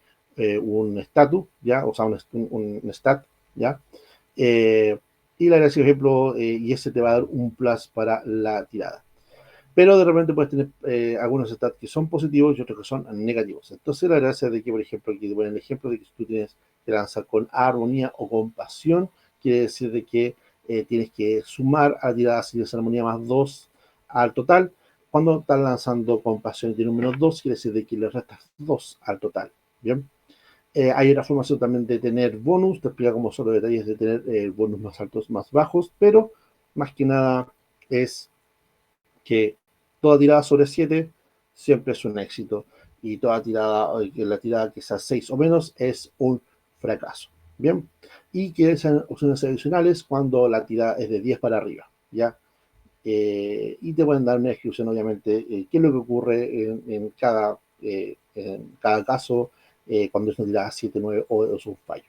un status, ¿ya? O sea, un stat, ¿ya? Eh, y la gracia, por ejemplo, y ese te va a dar un plus para la tirada. Pero de repente puedes tener algunos stats que son positivos y otros que son negativos. Entonces la gracia de que, por ejemplo, aquí te ponen el ejemplo de que si tú tienes que lanzar con armonía o con pasión, quiere decir de que tienes que sumar a tiradas de armonía más 2 al total. Cuando estás lanzando con pasión y tiene un menos 2, quiere decir de que le restas 2 al total. Bien. Hay otra formación también de tener bonus, te explica como son los detalles de tener bonus más altos, más bajos, pero más que nada es que toda tirada sobre 7 siempre es un éxito y toda tirada, la tirada que sea 6 o menos es un fracaso. Bien, y que sean opciones adicionales cuando la tirada es de 10 para arriba, ¿ya? Y te pueden dar una descripción, obviamente, qué es lo que ocurre en cada caso cuando es una tirada 7, 9 o es un fallo.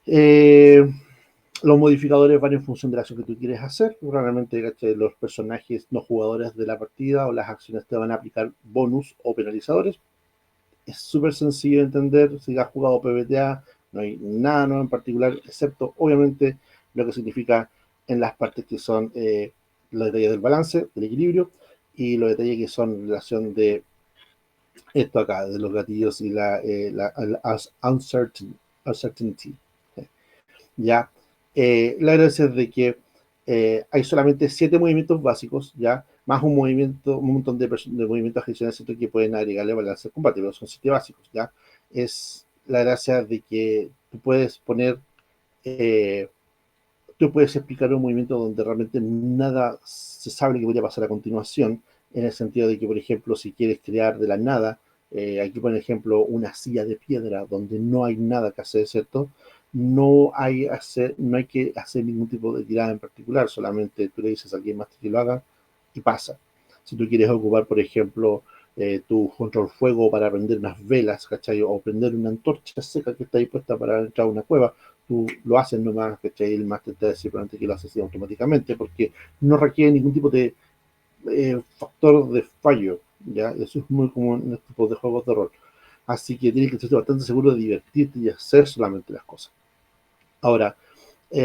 Eh, los modificadores van en función de la acción que tú quieres hacer. Realmente, ¿cachai? Los personajes no jugadores de la partida o las acciones te van a aplicar bonus o penalizadores. Es súper sencillo de entender. Si has jugado PBTA, no hay nada nuevo en particular, excepto, obviamente, lo que significa en las partes que son los detalles del balance, del equilibrio, y los detalles que son en relación de esto acá, de los gatillos y uncertainty. ¿Ya? La gracia es de que hay solamente 7 movimientos básicos, ¿ya? Más un montón de movimientos adicionales que pueden agregarle balance al combate, pero son 7 básicos, ¿ya? Es la gracia de que tú puedes poner, eh, tú puedes explicar un movimiento donde realmente nada se sabe que podría pasar a continuación, en el sentido de que, por ejemplo, si quieres crear de la nada, aquí por ejemplo una silla de piedra donde no hay nada que hacer, ¿cierto? No hay que hacer ningún tipo de tirada en particular, solamente tú le dices a alguien más que lo haga y pasa. Si tú quieres ocupar, por ejemplo, tu control fuego para prender unas velas, ¿cachai? O prender una antorcha seca que está dispuesta para entrar a una cueva, tú lo haces nomás, ¿cachai? El máster te dice probablemente que lo haces así automáticamente porque no requiere ningún tipo de factor de fallo, ¿ya? Eso es muy común en este tipo de juegos de rol. Así que tienes que estar bastante seguro de divertirte y hacer solamente las cosas. Ahora,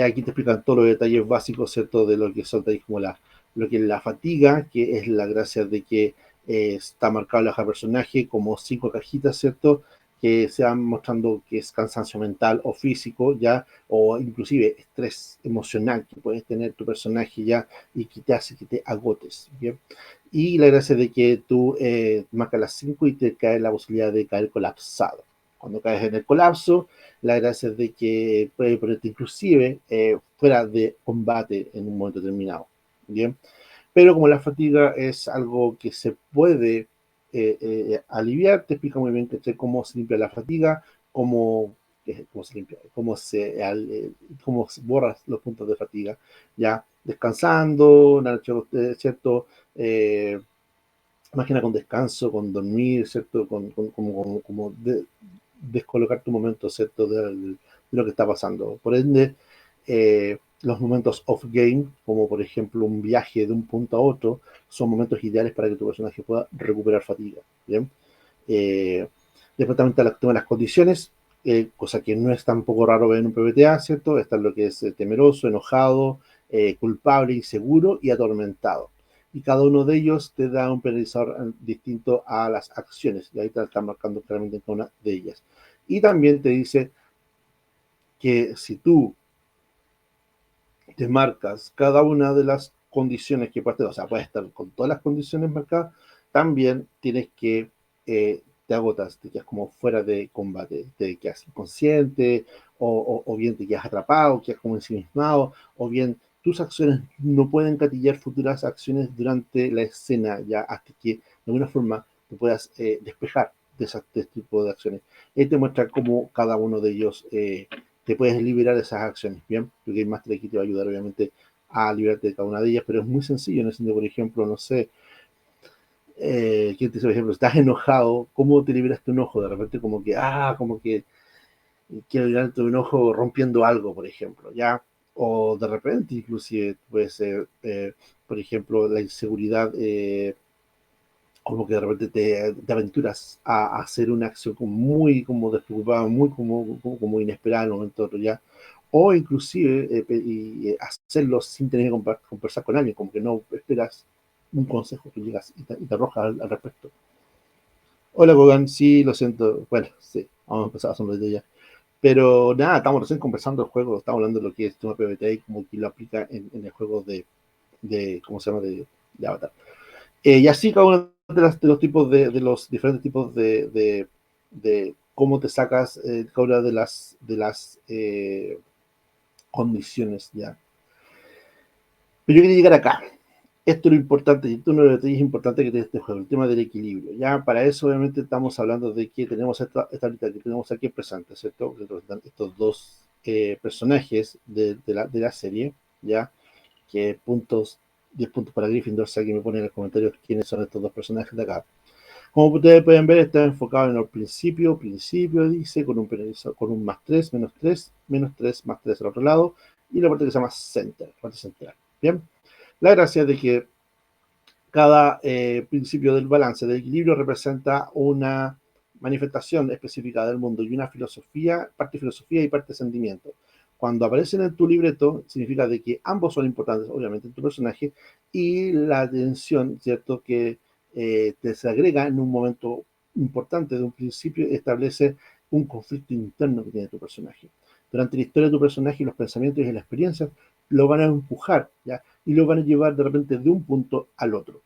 aquí te explican todos los detalles básicos, ¿cierto? De lo que son detalles como lo que es la fatiga, que es la gracia de que está marcado en el personaje como 5 cajitas, ¿cierto? Que se van mostrando que es cansancio mental o físico, ¿ya? O inclusive estrés emocional que puedes tener tu personaje, ¿ya? Y que te hace que te agotes, ¿bien? Y la gracia de que tú marcas las 5 y te cae la posibilidad de caer colapsado. Cuando caes en el colapso, la gracia es de que puede ponerte inclusive fuera de combate en un momento determinado. Bien, pero como la fatiga es algo que se puede aliviar, te explica muy bien que cómo se limpia la fatiga, cómo se limpia, cómo se borras los puntos de fatiga, ya descansando, ¿cierto? Eh, Máquina con descanso, con dormir, ¿cierto? Descolocar tu momento, ¿cierto? De lo que está pasando. Por ende, los momentos off-game, como por ejemplo un viaje de un punto a otro, son momentos ideales para que tu personaje pueda recuperar fatiga, ¿bien? Eh, Después también está el tema de las condiciones, cosa que no es tampoco raro ver en un PBTA, ¿cierto? Está lo que es temeroso, enojado, culpable, inseguro y atormentado. Y cada uno de ellos te da un penalizador distinto a las acciones, y ahí te están marcando claramente en cada una de ellas. Y también te dice que si tú te marcas cada una de las condiciones que puedes tener, o sea, puedes estar con todas las condiciones marcadas, también tienes que, te agotas, te quedas como fuera de combate, te quedas inconsciente, o bien te quedas atrapado, quedas como ensimismado, o bien tus acciones no pueden gatillar futuras acciones durante la escena, ya hasta que de alguna forma te puedas despejar de este tipo de acciones. Él te muestra cómo cada uno de ellos te puedes liberar de esas acciones, ¿bien? Tu Game Master aquí te va a ayudar, obviamente, a liberarte de cada una de ellas, pero es muy sencillo en el sentido, por ejemplo, no sé, ¿quién te dice, por ejemplo, estás enojado, ¿cómo te liberas tu enojo? De repente como que quiero liberar tu enojo rompiendo algo, por ejemplo, ¿ya? O de repente, inclusive, puede ser por ejemplo, la inseguridad, como que de repente te aventuras a hacer una acción como muy como despreocupada, muy como inesperada en un momento otro ya, o inclusive hacerlo sin tener que conversar con alguien, como que no esperas un consejo que llegas y te arrojas al respecto. Hola, Gogan, sí, lo siento, bueno, sí, vamos a empezar a sonreír ya. Pero nada, estamos recién conversando el juego, estamos hablando de lo que es el tema PBTA y cómo que lo aplica en el juego ¿cómo se llama? De Avatar. Y así cada uno de los tipos de los diferentes tipos de cómo te sacas cada una de las condiciones ya. Pero yo quería llegar acá. Esto es lo importante, y esto es uno de los detalles importantes que tiene este juego, el tema del equilibrio. Ya para eso, obviamente, estamos hablando de que tenemos esta lista que tenemos aquí presente, ¿cierto? Estos dos personajes de la serie, ya, que 10 puntos para Gryffindor, si alguien me pone en los comentarios quiénes son estos dos personajes de acá. Como ustedes pueden ver, está enfocado en el principio dice, con un penalizador, con un más 3, menos 3, menos 3, más 3 al otro lado, y la parte que se llama center, parte central. Bien, la gracia es de que cada principio del balance, del equilibrio, representa una manifestación específica del mundo y una filosofía y parte sentimiento. Cuando aparecen en tu libreto, significa de que ambos son importantes, obviamente, en tu personaje, y la tensión, ¿cierto?, que se agrega en un momento importante de un principio, establece un conflicto interno que tiene tu personaje. Durante la historia de tu personaje, los pensamientos y las experiencias lo van a empujar, ¿ya? Y lo van a llevar de repente de un punto al otro.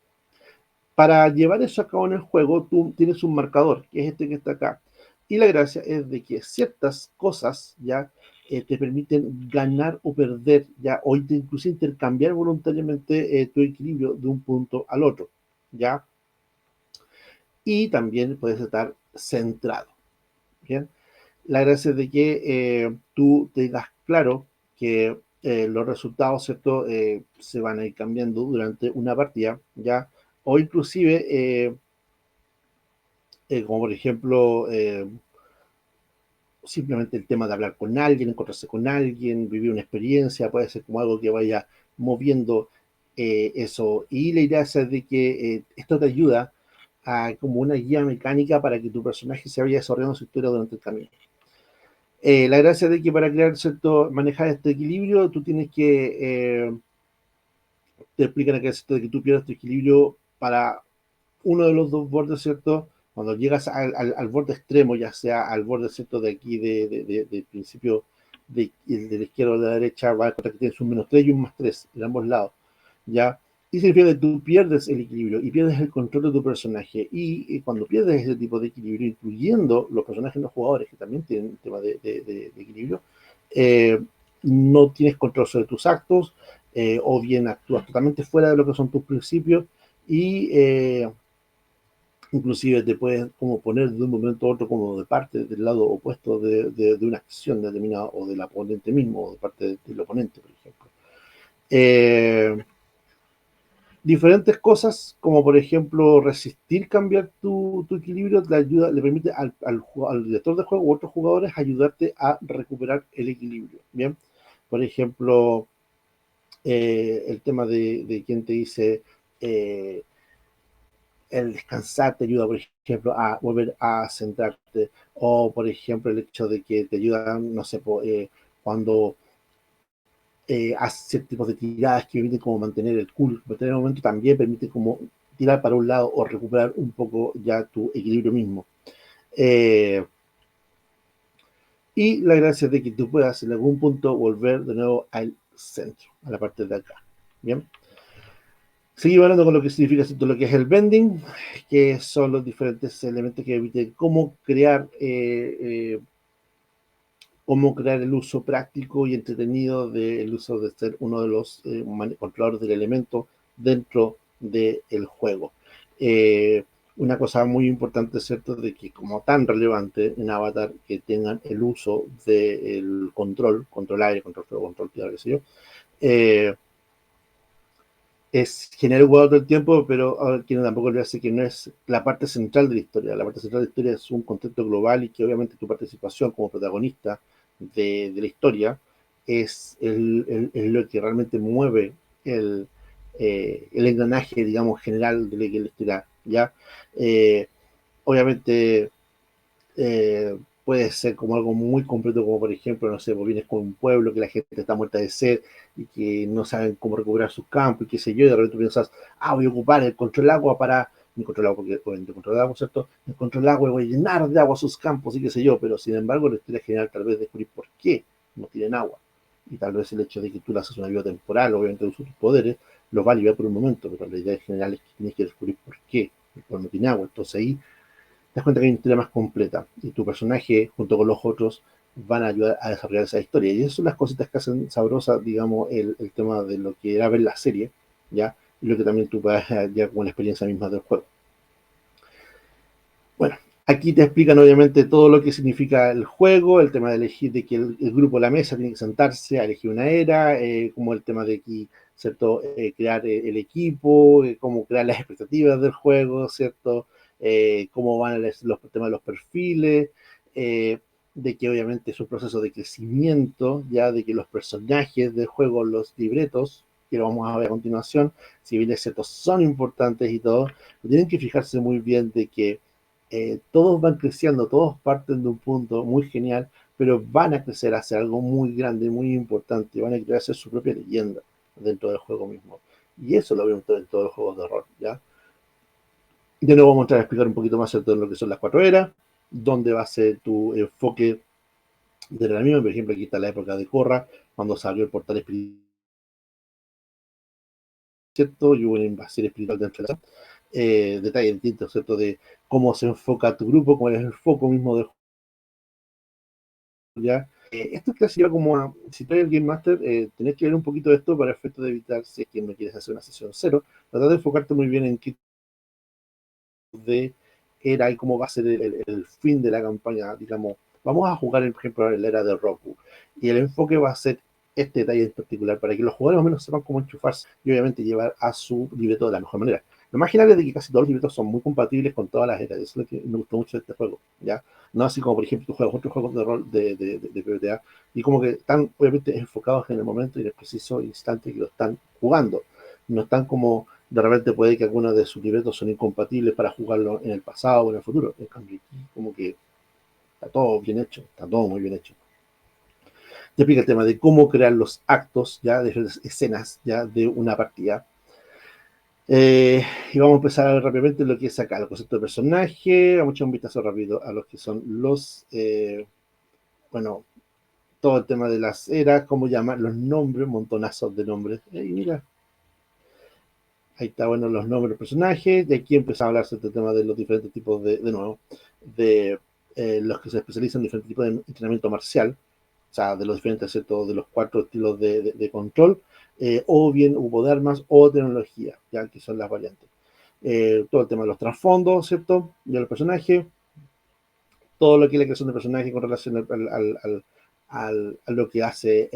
Para llevar eso a cabo en el juego, tú tienes un marcador, que es este que está acá. Y la gracia es de que ciertas cosas ya te permiten ganar o perder, ya, o incluso intercambiar voluntariamente tu equilibrio de un punto al otro, ya. Y también puedes estar centrado, ¿bien? La gracia es de que tú tengas claro que los resultados, ¿cierto? Se van a ir cambiando durante una partida, ¿ya? O inclusive, como por ejemplo, simplemente el tema de hablar con alguien, encontrarse con alguien, vivir una experiencia, puede ser como algo que vaya moviendo eso. Y la idea es de que esto te ayuda a como una guía mecánica para que tu personaje se vaya desarrollando su historia durante el camino. La gracia de que para crear cierto, manejar este equilibrio, tú tienes que, te explican acá, ¿cierto?, de que tú pierdas tu equilibrio para uno de los dos bordes, ¿cierto? Cuando llegas al borde extremo, ya sea al borde, ¿cierto?, de aquí, del principio de la izquierda o de la derecha, va a encontrar que tienes un menos 3 y un más 3 en ambos lados, ¿ya? Y significa que tú pierdes el equilibrio y pierdes el control de tu personaje. Y cuando pierdes ese tipo de equilibrio, incluyendo los personajes no jugadores, que también tienen un tema de equilibrio, eh, no tienes control sobre tus actos, o bien actúas totalmente fuera de lo que son tus principios, y inclusive te puedes como poner de un momento a otro como de parte del lado opuesto de una acción determinada, o del oponente mismo, o de parte del oponente, por ejemplo. Diferentes cosas, como por ejemplo resistir cambiar tu equilibrio, le permite al director de juego u otros jugadores ayudarte a recuperar el equilibrio. Bien, por ejemplo, el tema de quien te dice el descansar te ayuda, por ejemplo, a volver a centrarte, o por ejemplo el hecho de que te ayuda, no sé, cuando hace ciertos tipos de tiradas que permiten como mantener el cool, mantener el momento, también permite como tirar para un lado o recuperar un poco ya tu equilibrio mismo. Eh, y la gracia es de que tú puedas en algún punto volver de nuevo al centro, a la parte de acá. Bien. Seguimos hablando con lo que significa lo que es el bending, que son los diferentes elementos que permiten cómo crear el uso práctico y entretenido del uso de ser uno de los controladores del elemento dentro del juego. Eh, una cosa muy importante, ¿cierto?, de que como tan relevante en Avatar que tengan el uso del control aire, control fuego, control tierra, qué sé yo, eh, es generar un jugador todo el tiempo, pero quiero tampoco olvidarse que no es la parte central de la historia. La parte central de la historia es un contexto global, y que obviamente tu participación como protagonista de la historia es lo que realmente mueve el engranaje, digamos, general de la historia, ¿ya? Obviamente puede ser como algo muy completo, como por ejemplo, no sé, pues vienes con un pueblo que la gente está muerta de sed y que no saben cómo recuperar sus campos y qué sé yo, y de repente tú piensas, voy a ocupar el control del agua para, no control del agua, porque obviamente control del agua, ¿cierto? El control del agua y voy a llenar de agua sus campos y qué sé yo, pero sin embargo la historia general tal vez descubrir por qué no tienen agua. Y tal vez el hecho de que tú le haces una vida temporal, obviamente usas tus poderes, los va a aliviar por un momento, pero la idea general es que tienes que descubrir por qué el pueblo no tiene agua. Entonces ahí te das cuenta que hay una historia más completa y tu personaje junto con los otros van a ayudar a desarrollar esa historia. Y esas son las cositas que hacen sabrosa, digamos, el tema de lo que era ver la serie, ¿ya? Y lo que también tú puedes ya con la experiencia misma del juego. Bueno, aquí te explican obviamente todo lo que significa el juego, el tema de elegir, de que el grupo de la mesa tiene que sentarse a elegir una era, como el tema de aquí, ¿cierto? Crear el equipo, cómo crear las expectativas del juego, ¿cierto? Cómo van los temas de los perfiles, de que obviamente es un proceso de crecimiento, ya de que los personajes del juego, los libretos, que lo vamos a ver a continuación, si bien es cierto, son importantes y todo, tienen que fijarse muy bien de que todos van creciendo, todos parten de un punto muy genial, pero van a crecer hacia algo muy grande, muy importante, van a crearse su propia leyenda dentro del juego mismo. Y eso lo vemos en todos los juegos de rol, ¿ya? De nuevo vamos a entrar a explicar un poquito más sobre todo lo que son las 4 eras, dónde va a ser tu enfoque de la misma. Por ejemplo, aquí está la época de Korra, cuando se abrió el portal espiritual, ¿cierto? Y hubo una invasión espiritual dentro de la detalles distintos, ¿cierto? De cómo se enfoca tu grupo, cuál es el foco mismo del juego, ¿ya? Esto es casi como si traes el Game Master, tenés que ver un poquito de esto para efecto de evitar, si es que no quieres hacer una sesión cero, tratar de enfocarte muy bien en qué de era y cómo va a ser el fin de la campaña, digamos. Vamos a jugar, por ejemplo, en la era de Roku, y el enfoque va a ser este detalle en particular, para que los jugadores más o menos sepan cómo enchufarse y obviamente llevar a su libreto de la mejor manera. Lo más genial es de que casi todos los libretos son muy compatibles con todas las eras. Eso es lo que me gustó mucho de este juego, ¿ya? No así como, por ejemplo, tú juegas otros juegos de rol de PBTA y como que están obviamente enfocados en el momento y en el preciso instante que lo están jugando. No están como de repente puede que algunos de sus libretos son incompatibles para jugarlo en el pasado o en el futuro. En cambio, aquí como que está todo bien hecho, está todo muy bien hecho. Te explica el tema de cómo crear los actos, ya, de diferentes escenas, ya, de una partida. Y vamos a empezar a ver rápidamente lo que es acá, el concepto de personaje. Vamos a echar un vistazo rápido a los que son los, bueno, todo el tema de las eras, cómo llamar los nombres, montonazos de nombres. Mira, ahí está, bueno, los nombres de personajes. De aquí empezamos a hablar sobre el tema de los diferentes tipos de nuevo, de los que se especializan en diferentes tipos de entrenamiento marcial, o sea, de los diferentes, ¿cierto? De los 4 estilos de control, o bien hubo de armas o tecnología, ya que son las variantes. Todo el tema de los trasfondos, ¿cierto? De los personajes, todo lo que es la creación de personaje con relación a lo que hace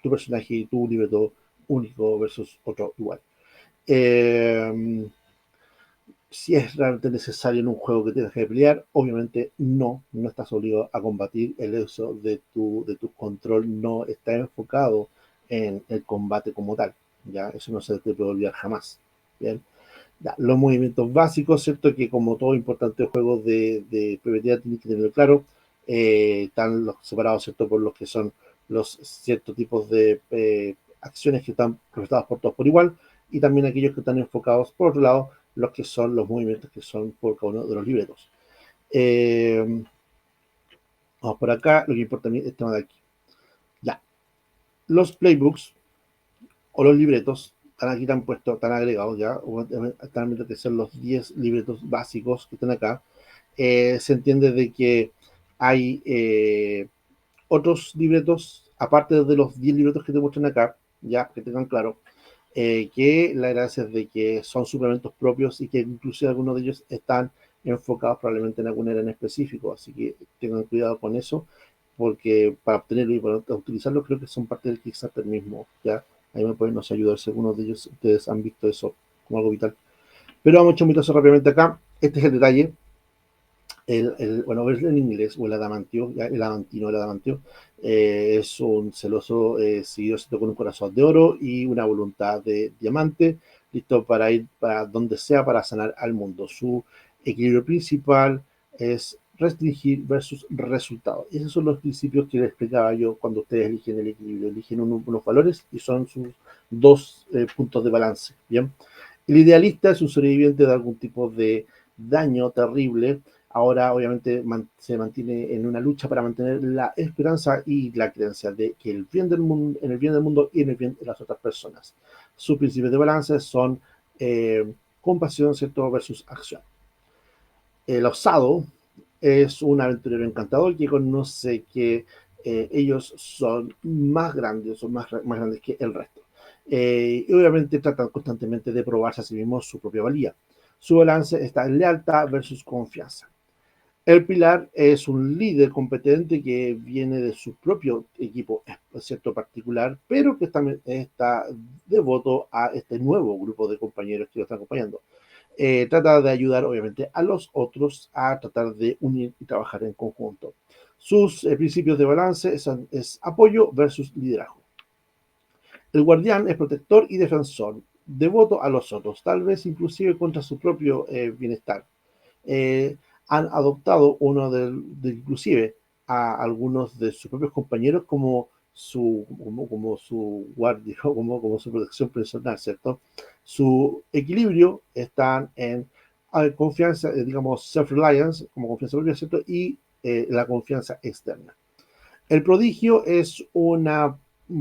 tu personaje y tu libreto único versus otro igual. Eh, si es realmente necesario en un juego que tengas que pelear, obviamente no estás obligado a combatir. El uso de tu control no está enfocado en el combate como tal, ya eso no se te puede olvidar jamás. Bien, ya, los movimientos básicos, cierto que como todo importante juego de PvP tienes que tenerlo claro. Están los separados, cierto, por los que son los ciertos tipos de acciones que están representados por todos por igual, y también aquellos que están enfocados por otro lado, los que son los movimientos que son por cada uno de los libretos. Eh, Vamos por acá, lo que importa a mí es el tema de aquí. Ya, los playbooks o los libretos están aquí, están puestos, están agregados ya, están que ser los 10 libretos básicos que están acá. Se entiende de que hay otros libretos, aparte de los 10 libretos que te muestran acá, ya que tengan claro, que la gracia es de que son suplementos propios y que incluso algunos de ellos están enfocados probablemente en alguna era en específico, así que tengan cuidado con eso, porque para obtenerlo y para utilizarlo creo que son parte del Kickstarter mismo, ya, ahí me pueden nos ayudar si algunos de ellos ustedes han visto eso como algo vital. Pero vamos a echar un vistazo rápidamente acá, este es el detalle. bueno, verlo en inglés, o el adamantio, el adamantino, el adamantio, es un celoso seguidor con un corazón de oro y una voluntad de diamante, listo para ir para donde sea para sanar al mundo. Su equilibrio principal es restringir versus resultado. Esos son los principios que les explicaba yo cuando ustedes eligen el equilibrio. Eligen unos valores y son sus dos puntos de balance. Bien. El idealista es un sobreviviente de algún tipo de daño terrible. Ahora, obviamente, se mantiene en una lucha para mantener la esperanza y la creencia de que el bien del mundo, en el bien del mundo y en el bien de las otras personas. Sus principios de balance son compasión, ¿cierto? Versus acción. El osado es un aventurero encantador que conoce que ellos son más grandes, son más grandes que el resto. Y obviamente tratan constantemente de probarse a sí mismos su propia valía. Su balance está en lealtad versus confianza. El pilar es un líder competente que viene de su propio equipo, cierto particular, pero que también está devoto a este nuevo grupo de compañeros que lo están acompañando. Trata de ayudar, obviamente, a los otros a tratar de unir y trabajar en conjunto. Sus principios de balance es apoyo versus liderazgo. El guardián es protector y defensor, devoto a los otros, tal vez inclusive contra su propio bienestar. Eh, Han adoptado inclusive a algunos de sus propios compañeros como su guardia, como su protección personal, ¿cierto? Su equilibrio está en confianza, digamos, self-reliance, como confianza propia, ¿cierto? Y la confianza externa. El prodigio es un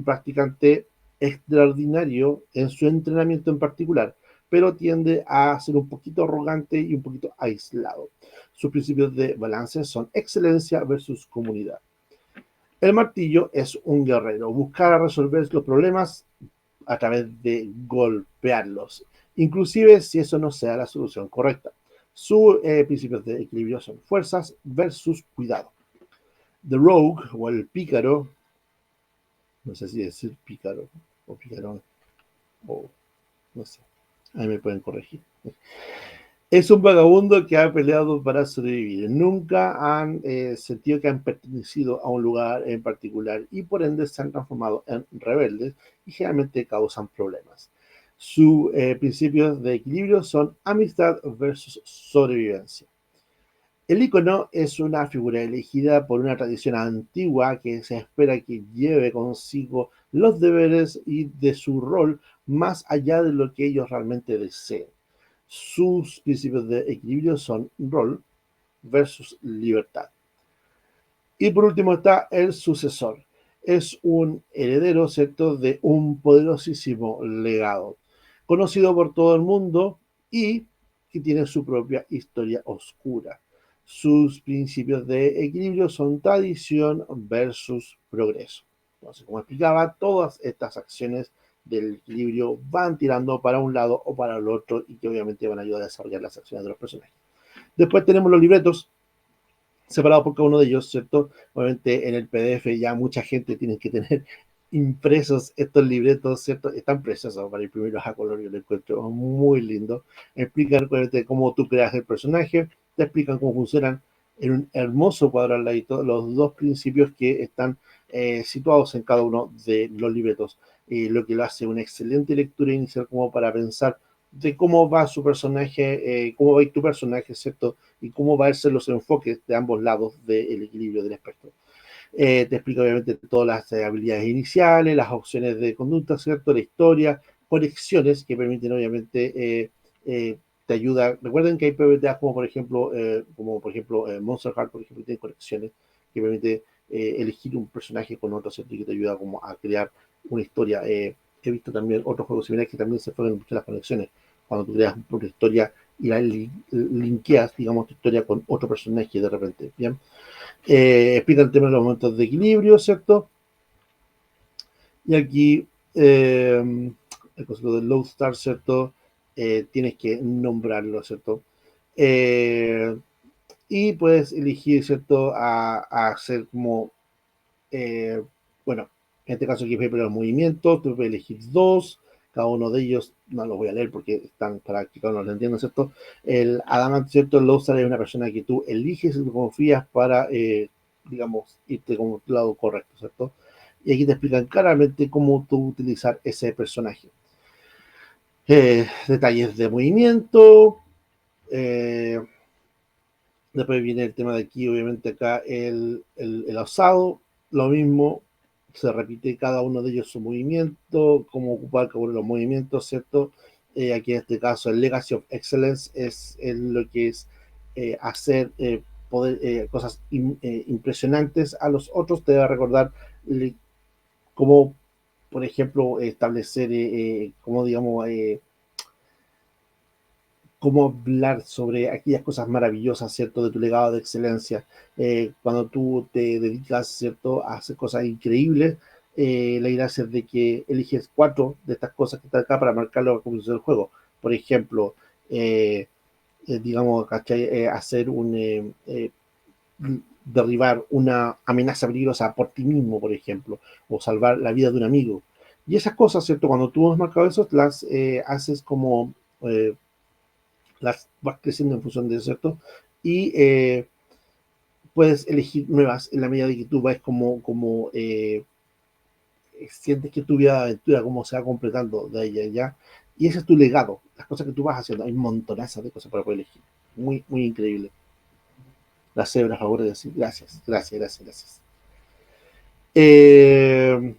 practicante extraordinario en su entrenamiento en particular, pero tiende a ser un poquito arrogante y un poquito aislado. Sus principios de balance son excelencia versus comunidad. El martillo es un guerrero, buscar resolver los problemas a través de golpearlos, inclusive si eso no sea la solución correcta. Sus principios de equilibrio son fuerzas versus cuidado. The Rogue o el pícaro, no sé si decir pícaro o picarón, o no sé, ahí me pueden corregir. Es un vagabundo que ha peleado para sobrevivir. Nunca han sentido que han pertenecido a un lugar en particular y por ende se han transformado en rebeldes y generalmente causan problemas. Sus principios de equilibrio son amistad versus sobrevivencia. El icono es una figura elegida por una tradición antigua que se espera que lleve consigo los deberes y de su rol más allá de lo que ellos realmente deseen. Sus principios de equilibrio son rol versus libertad. Y por último está el sucesor. Es un heredero, ¿cierto?, de un poderosísimo legado, conocido por todo el mundo y que tiene su propia historia oscura. Sus principios de equilibrio son tradición versus progreso. Entonces, como explicaba, todas estas acciones del equilibrio van tirando para un lado o para el otro y que obviamente van a ayudar a desarrollar las acciones de los personajes. Después tenemos los libretos separados por cada uno de ellos, ¿cierto? Obviamente en el PDF ya mucha gente tiene que tener impresos estos libretos, ¿cierto? Están preciosos para imprimirlos a color, yo lo encuentro muy lindo. Explican obviamente cómo tú creas el personaje, te explican cómo funcionan en un hermoso cuadro al ladito los dos principios que están situados en cada uno de los libretos, lo que lo hace una excelente lectura inicial como para pensar de cómo va su personaje, cómo va tu personaje, ¿cierto? Y cómo va a ser los enfoques de ambos lados del equilibrio del espectro. Te explica obviamente todas las habilidades iniciales, las opciones de conducta, ¿cierto? La historia, conexiones que permiten obviamente, te ayuda. Recuerden que hay PBTAs como por ejemplo Monster Heart, por ejemplo, tiene conexiones que permite elegir un personaje con otro, ¿cierto? Y que te ayuda como a crear una historia. He visto también otros juegos similares que también se fueron mucho las conexiones. Cuando tú creas una historia y la linkeas, digamos, tu historia con otro personaje de repente, ¿bien? Explica el tema de los momentos de equilibrio, ¿cierto? Y aquí el concepto de low star, ¿cierto? Tienes que nombrarlo, ¿cierto? Eh, y puedes elegir, ¿cierto? A hacer como, eh, bueno, en este caso aquí hay los movimientos, tú puedes elegir dos, cada uno de ellos, no los voy a leer porque están para que cada uno lo entienda, ¿cierto? El Adamant, ¿cierto? El Lobster es una persona que tú eliges y confías para, digamos, irte como el lado correcto, ¿cierto? Y aquí te explican claramente cómo tú utilizar ese personaje. Detalles de movimiento, eh, después viene el tema de aquí, obviamente acá el osado, lo mismo, se repite cada uno de ellos su movimiento, cómo ocupar cada uno de los movimientos, ¿cierto? Aquí en este caso el Legacy of Excellence es lo que es hacer cosas impresionantes a los otros, te va a recordar cómo, por ejemplo, establecer, cómo digamos, cómo hablar sobre aquellas cosas maravillosas, ¿cierto? De tu legado de excelencia. Cuando tú te dedicas, ¿cierto? A hacer cosas increíbles, la idea es de que eliges 4 de estas cosas que están acá para marcar la conclusión del juego. Por ejemplo, digamos, ¿cachai? Hacer derribar una amenaza peligrosa por ti mismo, por ejemplo, o salvar la vida de un amigo. Y esas cosas, ¿cierto? Cuando tú has marcado eso, las haces como las vas creciendo en función de eso, ¿cierto? Y puedes elegir nuevas en la medida de que tú vas sientes que tu vida de aventura, cómo se va completando de ella ya. Y ese es tu legado, las cosas que tú vas haciendo. Hay montonazas de cosas para poder elegir. Muy, muy increíble. La cebra, a favor de decir gracias, gracias, gracias, gracias. Eh,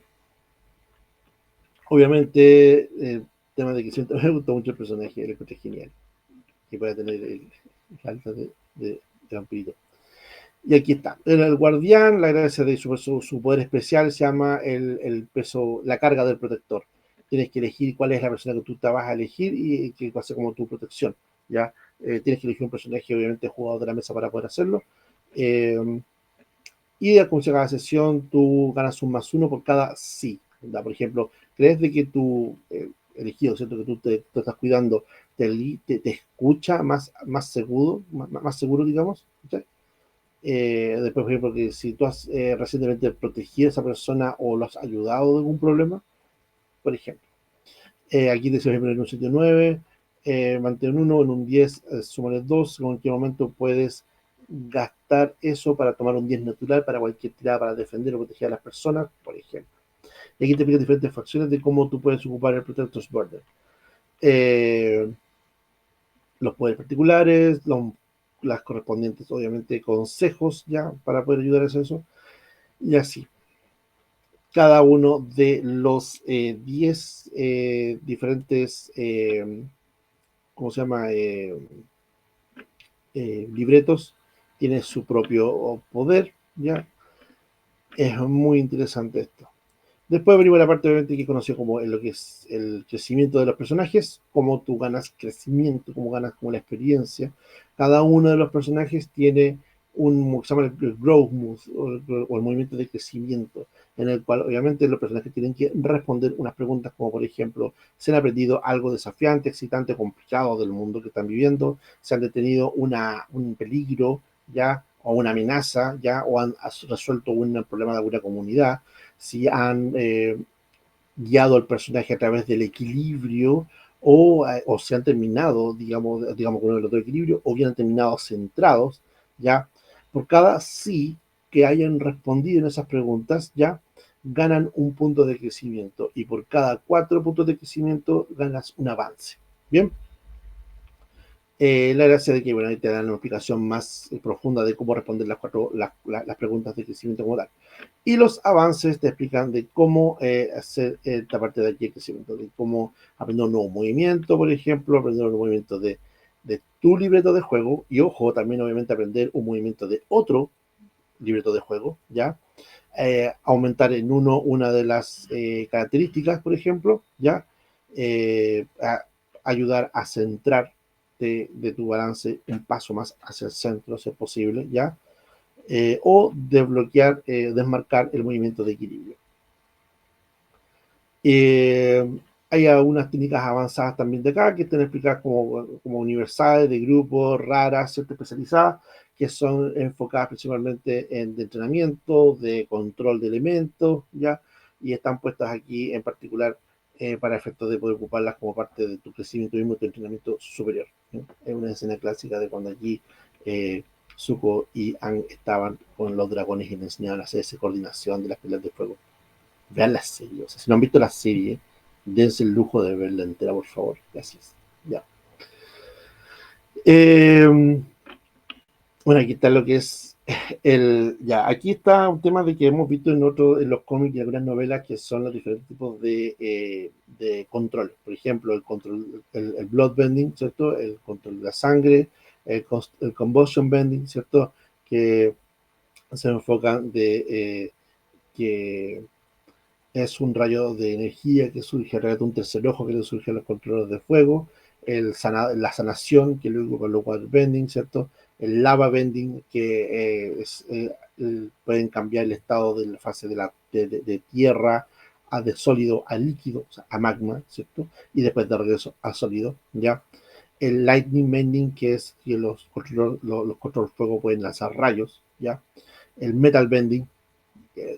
obviamente, el tema de que siento me gustó mucho el personaje, el encontré genial. Que pueda tener el alta de vampirito. Y aquí está. El guardián, la gracia de su poder especial se llama el peso, la carga del protector. Tienes que elegir cuál es la persona que tú te vas a elegir y que va a ser como tu protección. ¿Ya? Tienes que elegir un personaje, obviamente, jugador de la mesa para poder hacerlo. Y al comienzo de cada sesión, tú ganas un +1 por cada sí. ¿Ya? Por ejemplo, crees de que tu elegido, ¿cierto? Que tú te estás cuidando, te escucha más seguro, más seguro, digamos. ¿Sí? Después, por ejemplo, que si tú has recientemente protegido a esa persona o lo has ayudado de algún problema, por ejemplo. Aquí dice, por ejemplo, en un sitio 9, mantén 1, en un 10, súmale 2, en qué momento puedes gastar eso para tomar un 10 natural para cualquier tirada para defender o proteger a las personas, por ejemplo. Y aquí te explica diferentes facciones de cómo tú puedes ocupar el Protector's Border. Eh, los poderes particulares, las correspondientes, obviamente, consejos ya para poder ayudar a eso. Y así. Cada uno de los 10 diferentes, ¿cómo se llama? Libretos tiene su propio poder, ¿ya? Es muy interesante esto. Después venimos a la parte obviamente que conoció como lo que es el crecimiento de los personajes, cómo tú ganas crecimiento, cómo ganas como la experiencia. Cada uno de los personajes tiene un, se llama el growth move o el movimiento de crecimiento, en el cual obviamente los personajes tienen que responder unas preguntas como por ejemplo, ¿se han aprendido algo desafiante, excitante, complicado del mundo que están viviendo? ¿Se han detenido un peligro ya o una amenaza ya o han resuelto un problema de alguna comunidad? Si han guiado al personaje a través del equilibrio o se han terminado, digamos con el otro equilibrio, o bien han terminado centrados, ¿ya? Por cada sí que hayan respondido en esas preguntas, ¿ya? Ganan un punto de crecimiento y por cada 4 puntos de crecimiento ganas un avance. Bien, la gracia de que bueno, ahí te dan una explicación más profunda de cómo responder las preguntas de crecimiento como tal. Y los avances te explican de cómo hacer esta parte de aquí de crecimiento, de cómo aprender un nuevo movimiento, por ejemplo, aprender un nuevo movimiento de tu libreto de juego, y ojo, también obviamente aprender un movimiento de otro libreto de juego, ¿ya? Aumentar en una de las características, por ejemplo, ¿ya? Ayudar a centrar de tu balance un paso más hacia el centro, si es posible, ¿ya? O desbloquear, desmarcar el movimiento de equilibrio. Hay algunas técnicas avanzadas también de acá que están explicadas como universales, de grupos, raras, ¿cierto? Especializadas, que son enfocadas principalmente en de entrenamiento, de control de elementos, ¿ya? Y están puestas aquí en particular para efectos de poder ocuparlas como parte de tu crecimiento mismo, tu entrenamiento superior, ¿no? Es una escena clásica de cuando allí Zuko y Aang estaban con los dragones y le enseñaban a hacer esa coordinación de las peleas de fuego. Vean la serie, o sea, si no han visto la serie, dense el lujo de verla entera, por favor. Gracias. Ya. Bueno, aquí está lo que es ya, aquí está un tema de que hemos visto en los cómics y algunas novelas que son los diferentes tipos de control. Por ejemplo, el control, el blood bending, ¿cierto? El control de la sangre, el combustion bending, ¿cierto? Que se enfocan que es un rayo de energía que surge a través de un tercer ojo que le surge a los controladores de fuego, la sanación que luego con los waterbending, ¿cierto? El lava bending que pueden cambiar el estado de la fase de tierra de sólido a líquido, o sea, a magma, ¿cierto? Y después de regreso a sólido, ¿ya? El lightning bending que es que los control fuego pueden lanzar rayos, ¿ya? El metal bending,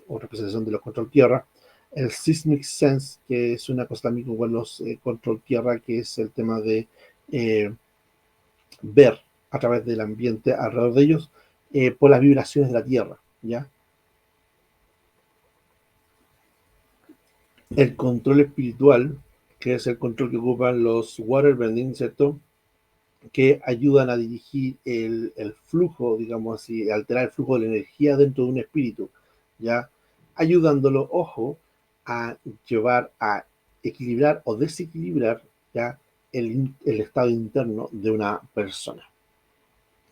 o representación de los control tierra, el Seismic Sense, que es una cosa también con los control tierra, que es el tema de ver a través del ambiente alrededor de ellos por las vibraciones de la tierra, ¿ya? El control espiritual, que es el control que ocupan los waterbending, ¿cierto? Que ayudan a dirigir el flujo, digamos así, alterar el flujo de la energía dentro de un espíritu, ¿ya? Ayudándolo, ojo, a llevar a equilibrar o desequilibrar, ¿ya? El estado interno de una persona.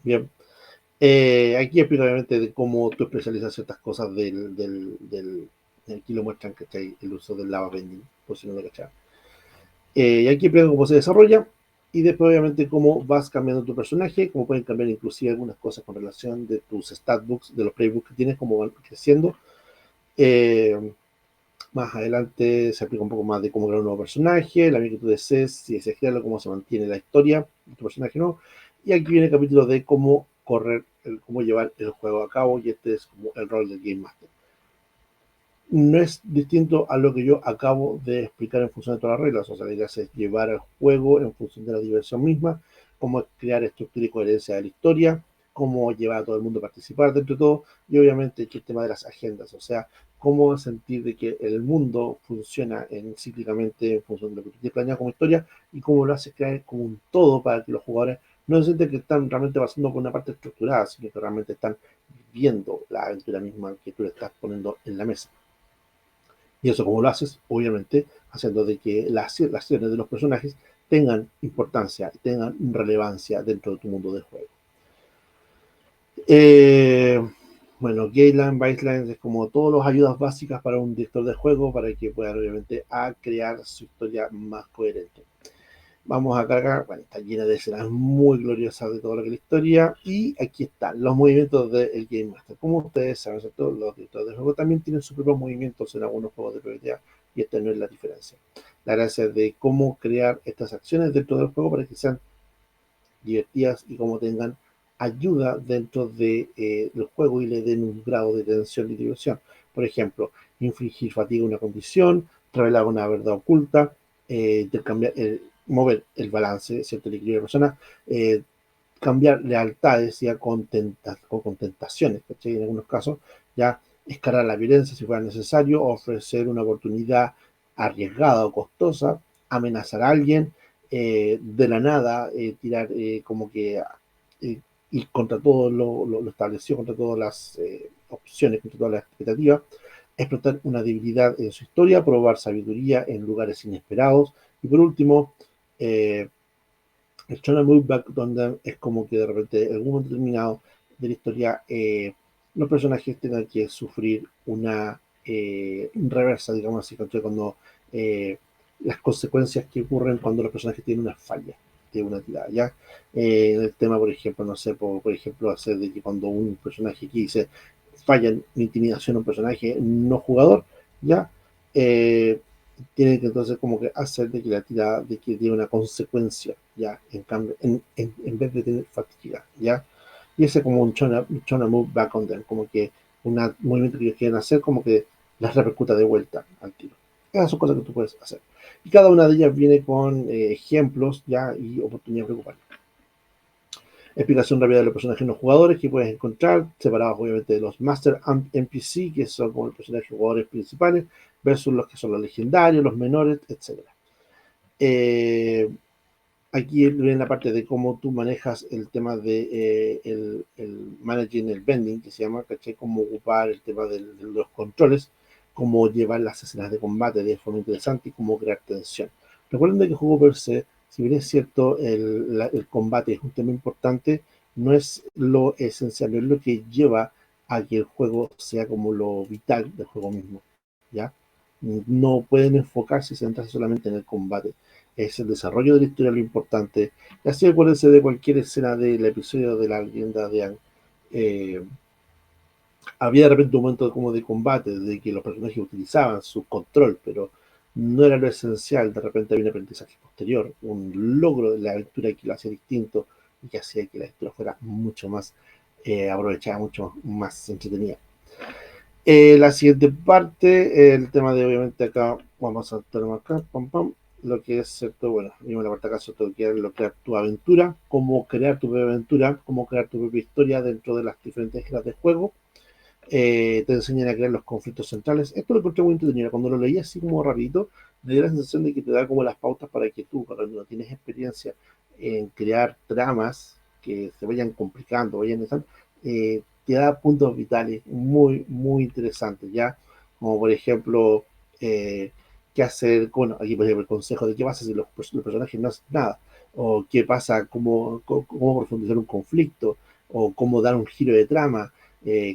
Bien, aquí explico obviamente de cómo tú especializas ciertas cosas aquí lo muestran, que está el uso del lava bending, por si no lo cachan. Y aquí explico cómo se desarrolla y después obviamente cómo vas cambiando tu personaje, cómo pueden cambiar inclusive algunas cosas con relación de tus statbooks, de los playbooks que tienes, cómo van creciendo. Más adelante se aplica un poco más de cómo crear un nuevo personaje, la que tú desees, si deseas crearlo, cómo se mantiene la historia de tu personaje, ¿no? Y aquí viene el capítulo de cómo correr, cómo llevar el juego a cabo, y este es como el rol del Game Master. No es distinto a lo que yo acabo de explicar en función de todas las reglas, o sea, la idea es llevar el juego en función de la diversión misma, cómo crear estructura y coherencia de la historia, cómo llevar a todo el mundo a participar dentro de todo, y obviamente el tema de las agendas, o sea, cómo sentir de que el mundo funciona cíclicamente en función de lo que tú planeas como historia, y cómo lo haces crear como un todo para que los jugadores no se sienten que están realmente pasando por una parte estructurada, sino que realmente están viendo la aventura misma que tú le estás poniendo en la mesa. Y eso como lo haces, obviamente, haciendo de que las acciones de los personajes tengan importancia, tengan relevancia dentro de tu mundo de juego. Bueno, Guideline, Baseline es como todas las ayudas básicas para un director de juego para que puedan obviamente a crear su historia más coherente. Vamos a cargar, bueno, está llena de escenas muy gloriosas de todo lo que es la historia, y aquí están los movimientos del Game Master. Como ustedes saben, ¿cierto? Los directores de juego también tienen sus propios movimientos en algunos juegos de PvP, y esta no es la diferencia. La gracia es de cómo crear estas acciones dentro del juego para que sean divertidas y como tengan ayuda dentro del juego y le den un grado de tensión y diversión. Por ejemplo, infligir fatiga a una condición, revelar una verdad oculta, intercambiar, mover el balance, ¿cierto? El equilibrio de la persona, cambiar lealtades ya con tentaciones, ¿cachai? En algunos casos, ya escalar la violencia si fuera necesario, ofrecer una oportunidad arriesgada o costosa, amenazar a alguien, de la nada, tirar como que ir contra todo lo establecido, contra todas las opciones, contra todas las expectativas, explotar una debilidad en su historia, probar sabiduría en lugares inesperados, y por último, el Shonen Move Back, donde es como que de repente en algún momento determinado de la historia los personajes tengan que sufrir una reversa, digamos así, cuando las consecuencias que ocurren cuando los personajes tienen una falla de una tirada, ¿ya? El tema, por ejemplo, no sé, por ejemplo, hacer de que cuando un personaje aquí dice falla en intimidación a un personaje no jugador, ¿ya? Tiene que entonces como que hacer de que la tirada de que tiene una consecuencia, ya, en cambio, en vez de tener fatiga, ya. Y ese como un chona move back on them, como que un movimiento que ellos quieren hacer como que las repercuta de vuelta al tiro. Esas son cosas que tú puedes hacer. Y cada una de ellas viene con ejemplos ya y oportunidades de ocupar. Explicación rápida de los personajes no jugadores que puedes encontrar, separados obviamente de los Master NPC, que son como los personajes jugadores principales, versus los que son los legendarios, los menores, etc. Aquí viene la parte de cómo tú manejas el tema de el managing el vending, que se llama, ¿cachai? Cómo ocupar el tema de los controles, cómo llevar las escenas de combate de forma interesante y cómo crear tensión. Recuerden que el juego per se, si bien es cierto, el combate es un tema importante, no es lo esencial, no es lo que lleva a que el juego sea como lo vital del juego mismo, ¿ya? No pueden enfocarse y centrarse solamente en el combate. Es el desarrollo de la historia lo importante. Y así acuérdense de cualquier escena del episodio de la leyenda de Aang. Eh, Había de repente un momento como de combate, de que los personajes utilizaban su control, pero no era lo esencial. De repente había un aprendizaje posterior, un logro de la aventura que lo hacía distinto y que hacía que la historia fuera mucho más aprovechada, mucho más entretenida. La siguiente parte, el tema de obviamente acá, vamos a saltar acá, pam, pam, lo que es cierto, bueno, mismo la parte acá, cierto, que es lo crear tu aventura, cómo crear tu propia aventura, cómo crear tu propia historia dentro de las diferentes reglas de juego. Te enseñan a crear los conflictos centrales. Esto lo encontré muy entretenido. Cuando lo leí así como rapidito, me dio la sensación de que te da como las pautas para que tú, cuando no tienes experiencia en crear tramas que se vayan complicando, te da puntos vitales muy, muy interesantes, ¿ya? Como por ejemplo, eh, qué hacer, bueno, aquí por ejemplo el consejo de qué pasa si los personajes no hacen nada, o qué pasa, cómo profundizar un conflicto, o cómo dar un giro de trama,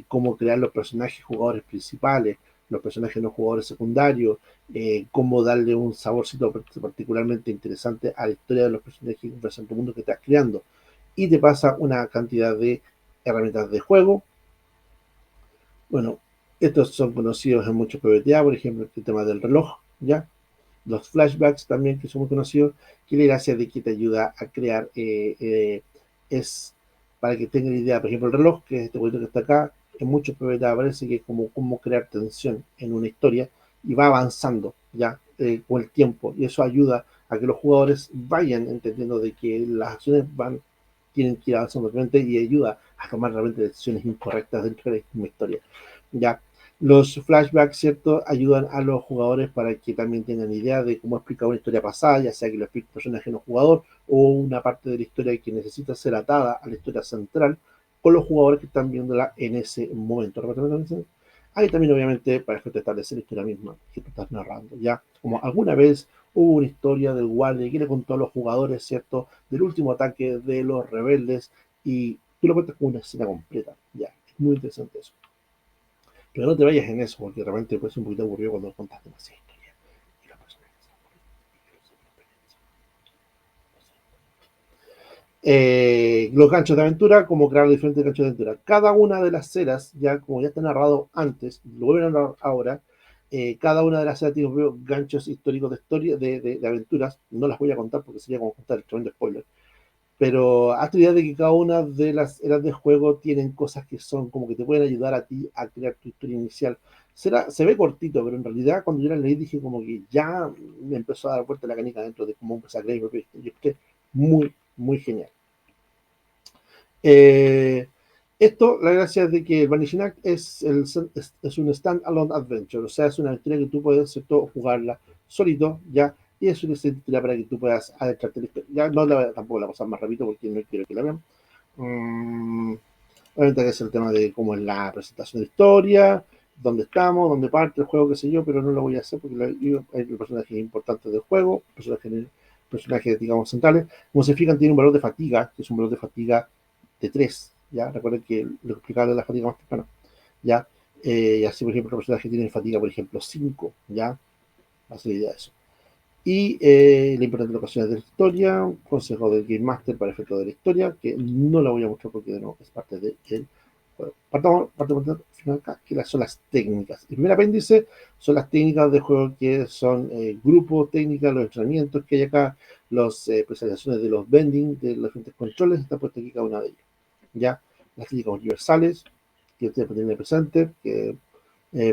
cómo crear los personajes jugadores principales, los personajes no jugadores secundarios, cómo darle un saborcito particularmente interesante a la historia de los personajes en tu mundo que estás creando. Y te pasa una cantidad de herramientas de juego. Bueno, estos son conocidos en muchos PBTA, por ejemplo, el tema del reloj, ¿ya? Los flashbacks también, que son muy conocidos, que la gracia de que te ayuda a crear es para que tengan idea, por ejemplo, el reloj, que es este jueguito que está acá, en muchos PBTA aparece que es como cómo crear tensión en una historia y va avanzando ya con el tiempo, y eso ayuda a que los jugadores vayan entendiendo de que las acciones tienen que ir avanzando realmente y ayuda a tomar realmente decisiones incorrectas dentro de la historia. Ya, los flashbacks, ¿cierto?, ayudan a los jugadores para que también tengan idea de cómo explicar una historia pasada, ya sea que lo explique el personaje no jugador o una parte de la historia que necesita ser atada a la historia central con los jugadores que están viéndola en ese momento. Hay también, obviamente, para establecer la historia misma que tú estás narrando, ya como alguna vez hubo una historia del Wally que le contó a los jugadores, ¿cierto?, del último ataque de los rebeldes y tú lo cuentas como una escena completa, ya, es muy interesante eso. Pero no te vayas en eso, porque realmente puede ser un poquito aburrido cuando contas demasiada historia. Y los personajes los ganchos de aventura, como crear diferentes ganchos de aventura. Cada una de las ceras, ya como ya está narrado antes, lo vuelven a narrar ahora, cada una de las ceras tiene ganchos históricos de historia, de aventuras. No las voy a contar porque sería como contar el tremendo spoiler. Pero hazte idea de que cada una de las eras de juego tienen cosas que son como que te pueden ayudar a ti a crear tu historia inicial. Se ve cortito, pero en realidad cuando yo la leí dije como que ya me empezó a dar vuelta la canica dentro de cómo empezar a crear mi propia historia. Yo esté muy, muy genial. Eh, Esto, la gracia es de que el Vanishing Act es un stand-alone adventure, o sea, es una aventura que tú puedes, ¿cierto?, jugarla solito, ya, y es una historia para que tú puedas adentrarte en la historia. Ya no tampoco la pasar más rápido porque no quiero que la vean. Obviamente es el tema de cómo es la presentación de la historia, dónde estamos, dónde parte el juego, qué sé yo, pero no lo voy a hacer porque hay personajes importantes del juego, personajes, digamos, centrales. Como se fijan, tiene un valor de fatiga, que es un valor de fatiga de 3, ¿ya? Recuerden que lo explicaba de la fatiga más temprano, ¿ya? Y así, por ejemplo, los personajes tienen fatiga, por ejemplo, 5, ¿ya? Hace la idea de eso. Y la importante locaciones de la historia, un consejo del Game Master para efecto de la historia, que no la voy a mostrar porque no es parte del juego. Partamos final acá, que son las técnicas. El primer apéndice son las técnicas de juego, que son grupos, técnicas, los entrenamientos que hay acá, las especializaciones de los bending, de los diferentes controles, está puesto aquí cada una de ellas. Ya, las técnicas universales, que ustedes pueden tener presente, que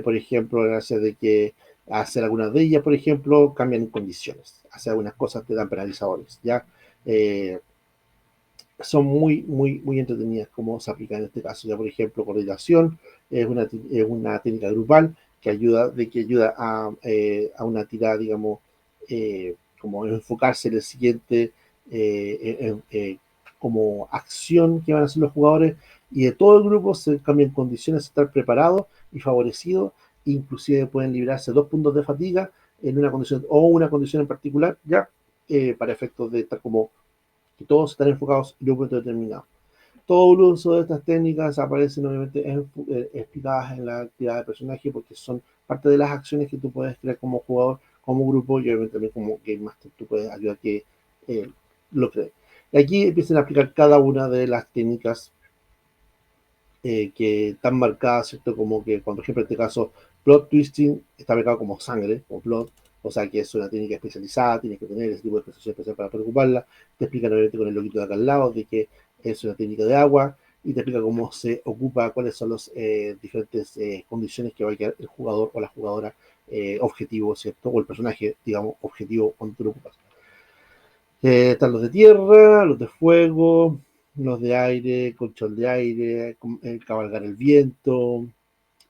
por ejemplo, gracias de que hacer algunas de ellas, por ejemplo, cambian condiciones, hacer algunas cosas te dan penalizadores, ¿ya? Eh, Son muy entretenidas como se aplica en este caso. Ya, por ejemplo, coordinación es una técnica grupal que ayuda a una tirada, digamos, como enfocarse en el siguiente como acción que van a hacer los jugadores y de todo el grupo se cambian condiciones de estar preparado y favorecido, inclusive pueden librarse 2 puntos de fatiga en una condición o una condición en particular, ya para efectos de estar como que todos están enfocados en un punto determinado. Todo el uso de estas técnicas aparecen obviamente explicadas en la actividad de personaje porque son parte de las acciones que tú puedes crear como jugador, como grupo y obviamente también como Game Master tú puedes ayudar a que eh, lo cree. Y aquí empiezan a aplicar cada una de las técnicas que están marcadas, ¿cierto? Como que, por ejemplo, en este caso, plot twisting está marcado como sangre, o plot, o sea que es una técnica especializada, tienes que tener ese tipo de expresión especial para preocuparla. Te explican obviamente con el loquito de acá al lado de que es una técnica de agua y te explica cómo se ocupa, cuáles son las diferentes condiciones que va a quedar el jugador o la jugadora objetivo, ¿cierto? O el personaje, digamos, objetivo cuando tú lo ocupas. Están los de tierra, los de fuego, los de aire, control de aire, cabalgar el viento.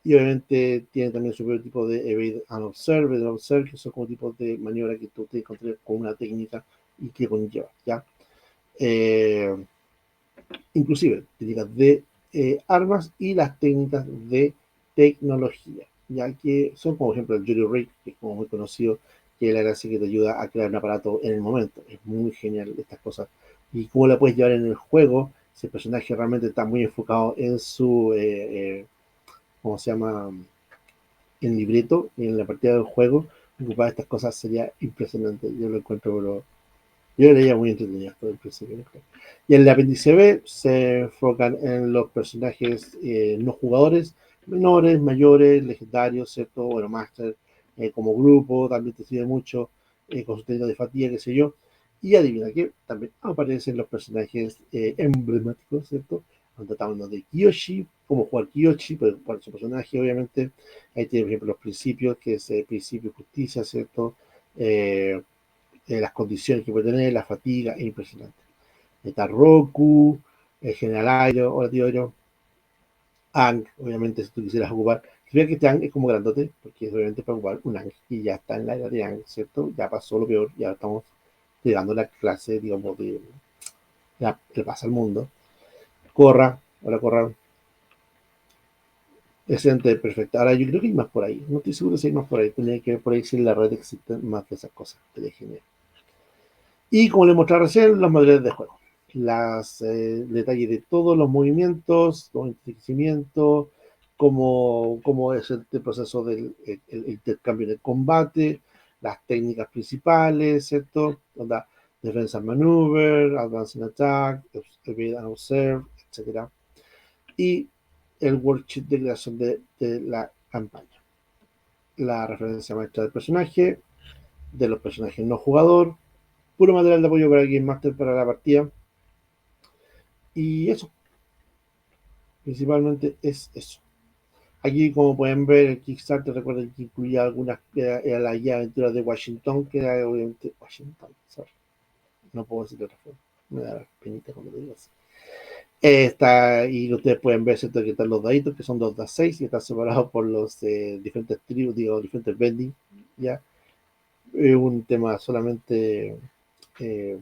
Y obviamente tiene también su propio tipo de evade and observe, que son como tipos de maniobra que tú te encontrás con una técnica y que conlleva, ¿ya? Eh, Inclusive técnicas de armas y las técnicas de tecnología, ya que son como por ejemplo el Jury Rig, que es como muy conocido, que es la gracia que te ayuda a crear un aparato en el momento. Es muy genial estas cosas. Y cómo la puedes llevar en el juego, si el personaje realmente está muy enfocado en su, ¿cómo se llama? En libreto, en la partida del juego, ocupar estas cosas sería impresionante. Yo lo encuentro, pero yo lo leía muy entretenido todo el principio. Y en el apéndice B se enfocan en los personajes no jugadores, menores, mayores, legendarios, ¿cierto? Bueno, Master como grupo, también te sirve mucho con su técnica de fatiga, qué sé yo. Y adivina que también aparecen los personajes emblemáticos, ¿cierto? Donde estamos hablando de Kiyoshi, cómo jugar Kiyoshi, pero para su personaje, obviamente. Ahí tiene, por ejemplo, los principios, que es principio de justicia, ¿cierto? Eh, las condiciones que puede tener, la fatiga, es impresionante. Está Roku, el General Airo, hola tío Airo, Ang, obviamente si tú quisieras ocupar, creo que este Ang es como grandote, porque es obviamente para ocupar un Ang, y ya está en la era de Ang, ¿cierto? Ya pasó lo peor, ya estamos llegando a la clase, digamos, de, ya le pasa al mundo. Corra, hola Corra, excelente, perfecto. Ahora yo creo que hay más por ahí, no estoy seguro si hay más por ahí, tendría que ver por ahí si en la red existen más de esas cosas, sería genial. Y como les mostré recién, los materiales de juego. Las detalles de todos los movimientos, los enriquecimientos, cómo es el proceso del intercambio de combate, las técnicas principales, ¿cierto? Onda, defensa maneuver, advance and attack, evade and observe, etcétera. Y el worksheet de creación de la campaña. La referencia maestra del personaje, de los personajes no jugador, puro material de apoyo para el Game Master para la partida. Y eso, principalmente es eso. Aquí, como pueden ver, el Kickstarter, recuerden que incluía algunas, era la guía de aventuras de Washington, que era obviamente Washington, sorry. No puedo decir de otra forma, me da penita cuando lo digo así. Está, y ustedes pueden ver, ¿cierto? Que están los daditos, que son 2 de 6 y están separados por los diferentes tribus, digo, diferentes vending, ¿ya? Es un tema solamente, eh,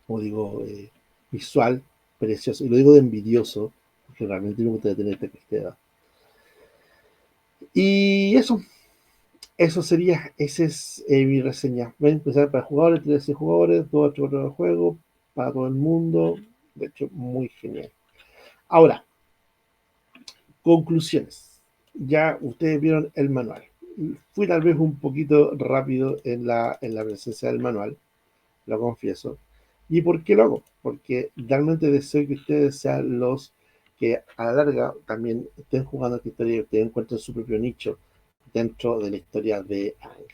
como digo, visual, precioso. Y lo digo de envidioso, porque realmente me gustaría tener esta castidad. Y eso sería, esa es mi reseña. Voy a empezar para jugadores, 13 jugadores, 2 a 8 horas de juego, para todo el mundo. De hecho, muy genial. Ahora, conclusiones. Ya ustedes vieron el manual. Fui tal vez un poquito rápido en la presencia del manual, lo confieso. ¿Y por qué lo hago? Porque realmente deseo que ustedes sean los que a la larga también estén jugando esta historia y ustedes encuentren su propio nicho dentro de la historia de Ang.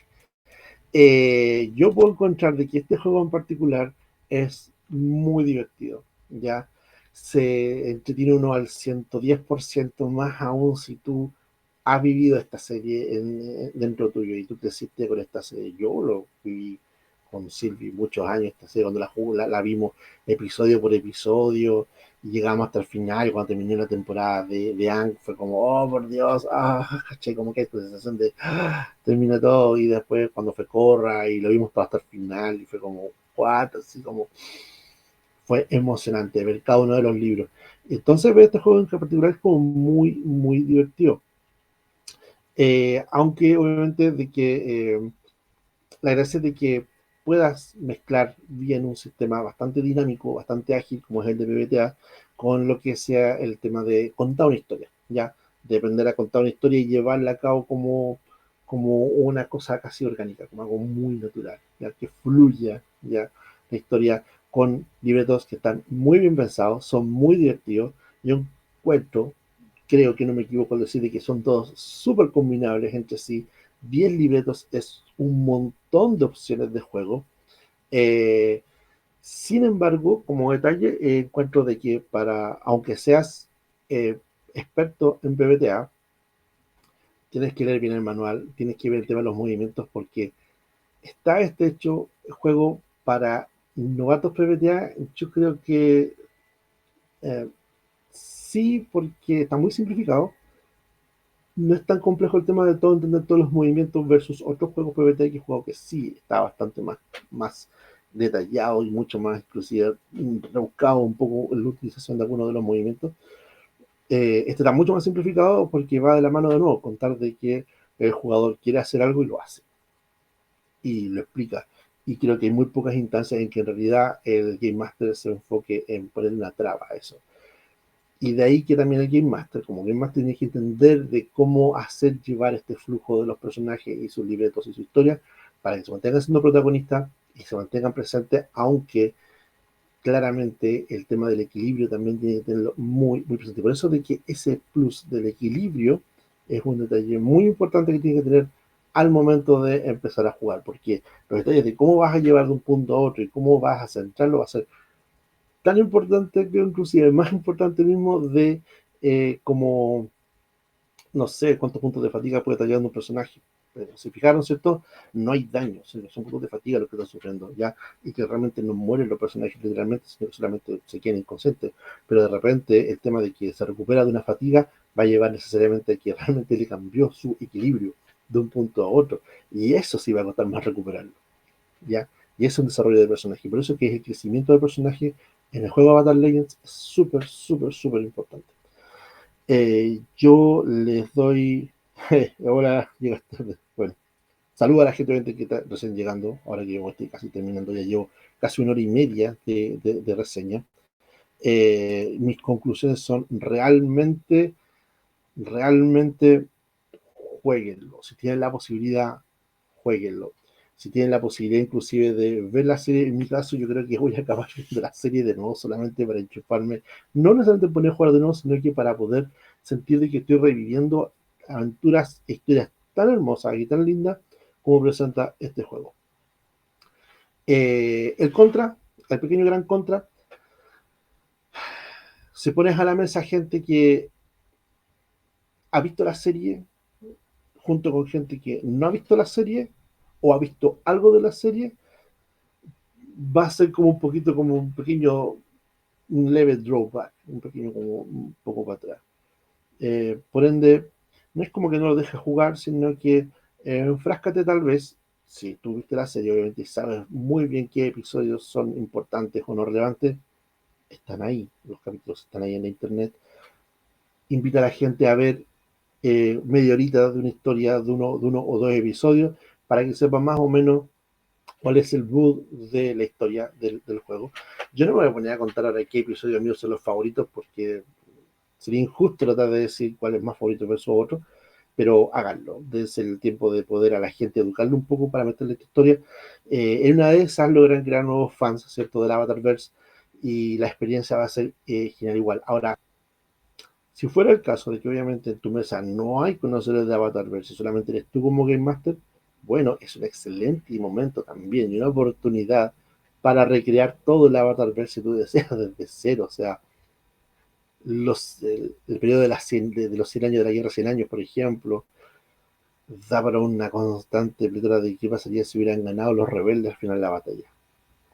Yo puedo encontrar de que este juego en particular es muy divertido, ¿ya? Se entretiene uno al 110%, más aún si tú has vivido esta serie dentro tuyo y tú creciste con esta serie. Yo lo viví con Sylvie muchos años, esta serie, cuando la vimos episodio por episodio, y llegamos hasta el final, cuando terminó la temporada de Ang, fue como, oh, por Dios, caché, como que esta sensación de, termina todo, y después cuando fue Korra, y lo vimos todo hasta el final, y fue como, what, así como, fue emocionante ver cada uno de los libros. Entonces ver este juego en particular es como muy, muy divertido. Aunque obviamente de que la gracia es de que puedas mezclar bien un sistema bastante dinámico, bastante ágil, como es el de PBTA, con lo que sea el tema de contar una historia, ¿ya? De aprender a contar una historia y llevarla a cabo como una cosa casi orgánica, como algo muy natural, ¿ya? Que fluya, ¿ya? La historia con libretos que están muy bien pensados, son muy divertidos. Yo encuentro, creo que no me equivoco al decir de que son todos súper combinables entre sí. 10 libretos es un montón de opciones de juego. Eh, Sin embargo, como detalle, encuentro de que aunque seas eh, experto en PBTA, tienes que leer bien el manual, tienes que ver el tema de los movimientos, porque está este hecho juego para novatos PBTA. Yo creo que eh, sí, porque está muy simplificado. No es tan complejo el tema de todo entender todos los movimientos versus otros juegos PvT que he jugado que sí está bastante más detallado y mucho más inclusive rebuscado un poco en la utilización de algunos de los movimientos. Este está mucho más simplificado porque va de la mano de nuevo, contar de que el jugador quiere hacer algo y lo hace y lo explica. Y creo que hay muy pocas instancias en que en realidad el Game Master se enfoque en poner una traba a eso. Y de ahí que también el Game Master, como Game Master, tiene que entender de cómo hacer llevar este flujo de los personajes y sus libretos y su historia para que se mantengan siendo protagonistas y se mantengan presentes, aunque claramente el tema del equilibrio también tiene que tenerlo muy, muy presente. Por eso de que ese plus del equilibrio es un detalle muy importante que tiene que tener al momento de empezar a jugar, porque los detalles de cómo vas a llevar de un punto a otro y cómo vas a centrarlo va a ser tan importante, creo inclusive más importante mismo de como, no sé cuántos puntos de fatiga puede estar llevando un personaje. Pero si fijaron, ¿cierto? No hay daño, son puntos de fatiga los que están sufriendo, ¿ya? Y que realmente no mueren los personajes literalmente, sino que solamente se quedan inconscientes. Pero de repente el tema de que se recupera de una fatiga va a llevar necesariamente a que realmente le cambió su equilibrio de un punto a otro. Y eso sí va a costar más recuperarlo, ¿ya? Y es un desarrollo de personaje. Por eso que el crecimiento del personaje en el juego Avatar Legends es súper, súper, súper importante. Yo les doy... ahora llega tarde. Bueno, saludo a la gente que está recién llegando. Ahora que yo estoy casi terminando, ya llevo casi 1 hora y media de reseña. Mis conclusiones son realmente jueguenlo. Si tienen la posibilidad, jueguenlo. Si tienen la posibilidad inclusive de ver la serie, en mi caso yo creo que voy a acabar viendo la serie de nuevo solamente para enchufarme, no necesariamente poner a jugar de nuevo, sino que para poder sentir de que estoy reviviendo aventuras, historias tan hermosas y tan lindas como presenta este juego. El contra, el pequeño gran contra, se pones a la mesa gente que ha visto la serie junto con gente que no ha visto la serie o ha visto algo de la serie, va a ser como un poquito como un pequeño, un leve drawback, un pequeño como un poco para atrás. Por ende, no es como que no lo dejes jugar, sino que enfráscate tal vez, si tú viste la serie, obviamente, y sabes muy bien qué episodios son importantes o no relevantes, están ahí, los capítulos están ahí en la internet. Invita a la gente a ver media horita de una historia de uno o dos episodios para que sepan más o menos cuál es el mood de la historia del juego. Yo no me voy a poner a contar ahora qué episodios míos son los favoritos porque sería injusto tratar de decir cuál es más favorito versus otro, pero háganlo, desde el tiempo de poder a la gente educarle un poco para meterle esta historia. En una de esas logran crear nuevos fans, ¿cierto?, del Avatarverse y la experiencia va a ser genial igual. Ahora, si fuera el caso de que obviamente en tu mesa no hay conocedores de Avatarverse y solamente eres tú como Game Master, bueno, es un excelente momento también y una oportunidad para recrear todo el Avatarverse si tú deseas desde cero. O sea, el periodo de los 100 años de la guerra 100 años, por ejemplo, da para una constante pletora de qué pasaría si hubieran ganado los rebeldes al final de la batalla.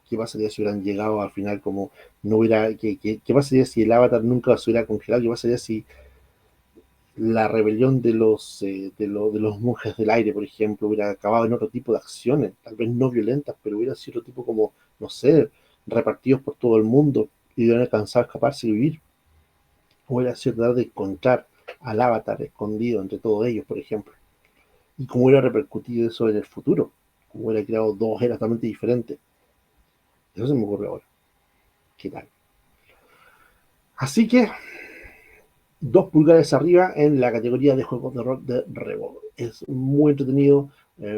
¿Qué pasaría si hubieran llegado al final como no hubiera... ¿Qué pasaría si el avatar nunca se hubiera congelado? ¿Qué pasaría si la rebelión de los monjes del aire, por ejemplo, hubiera acabado en otro tipo de acciones, tal vez no violentas, pero hubiera sido otro tipo como, no sé, repartidos por todo el mundo y hubieran alcanzado a escaparse y vivir? Hubiera sido tratar de encontrar al avatar escondido entre todos ellos, por ejemplo. Y cómo hubiera repercutido eso en el futuro, cómo hubiera creado dos eras totalmente diferentes. Eso se me ocurre ahora. ¿Qué tal? Así que 2 pulgares arriba en la categoría de juegos de rol de Revo. Es muy entretenido,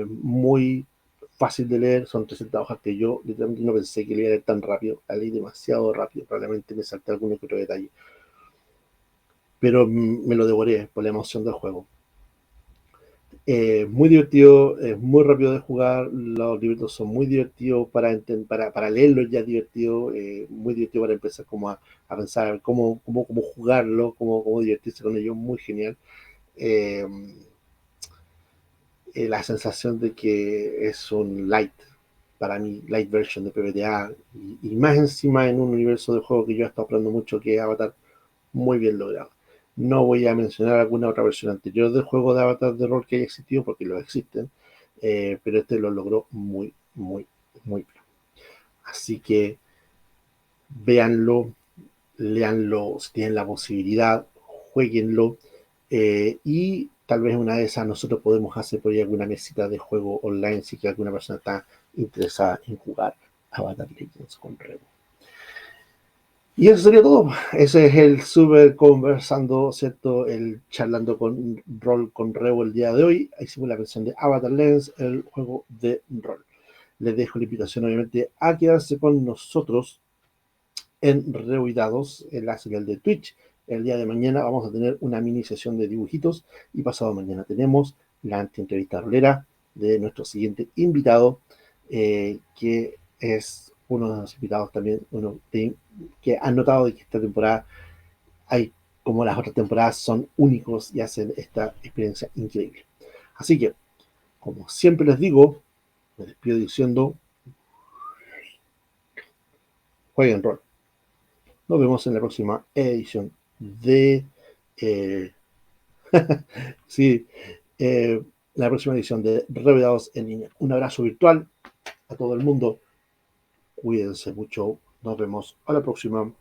muy fácil de leer, son 300 hojas que yo literalmente no pensé que le iba a leer tan rápido, la leí demasiado rápido, probablemente me salté algún que otro detalle, pero me lo devoré por la emoción del juego. Muy divertido, es muy rápido de jugar, los libretos son muy divertidos para leerlos, ya es divertido, muy divertido para empezar como a pensar cómo jugarlo, cómo divertirse con ellos, muy genial. Eh, la sensación de que es un light, para mí, light version de PBTA, y más encima en un universo de juego que yo he estado hablando mucho, que es Avatar, muy bien logrado. No voy a mencionar alguna otra versión anterior del juego de Avatar de rol que haya existido, porque lo existen, pero este lo logró muy, muy, muy bien. Así que véanlo, leanlo si tienen la posibilidad, jueguenlo, y tal vez una de esas nosotros podemos hacer por ahí alguna mesita de juego online si que alguna persona está interesada en jugar Avatar Legends con Revo. Y eso sería todo. Ese es el super conversando, ¿cierto? El charlando con rol con Revo el día de hoy. Hicimos la versión de Avatar Legends, el juego de rol. Les dejo la invitación, obviamente, a quedarse con nosotros en Revoidados, en la señal de Twitch. El día de mañana vamos a tener una mini sesión de dibujitos y pasado mañana tenemos la entrevista rolera de nuestro siguiente invitado, que es uno de los invitados también, que han notado de que esta temporada hay, como las otras temporadas, son únicos y hacen esta experiencia increíble. Así que, como siempre les digo, me despido diciendo, jueguen rol. Nos vemos en la próxima edición de... Eh, sí, la próxima edición de Revelados en línea. Un abrazo virtual a todo el mundo. Cuídense mucho. Nos vemos a la próxima.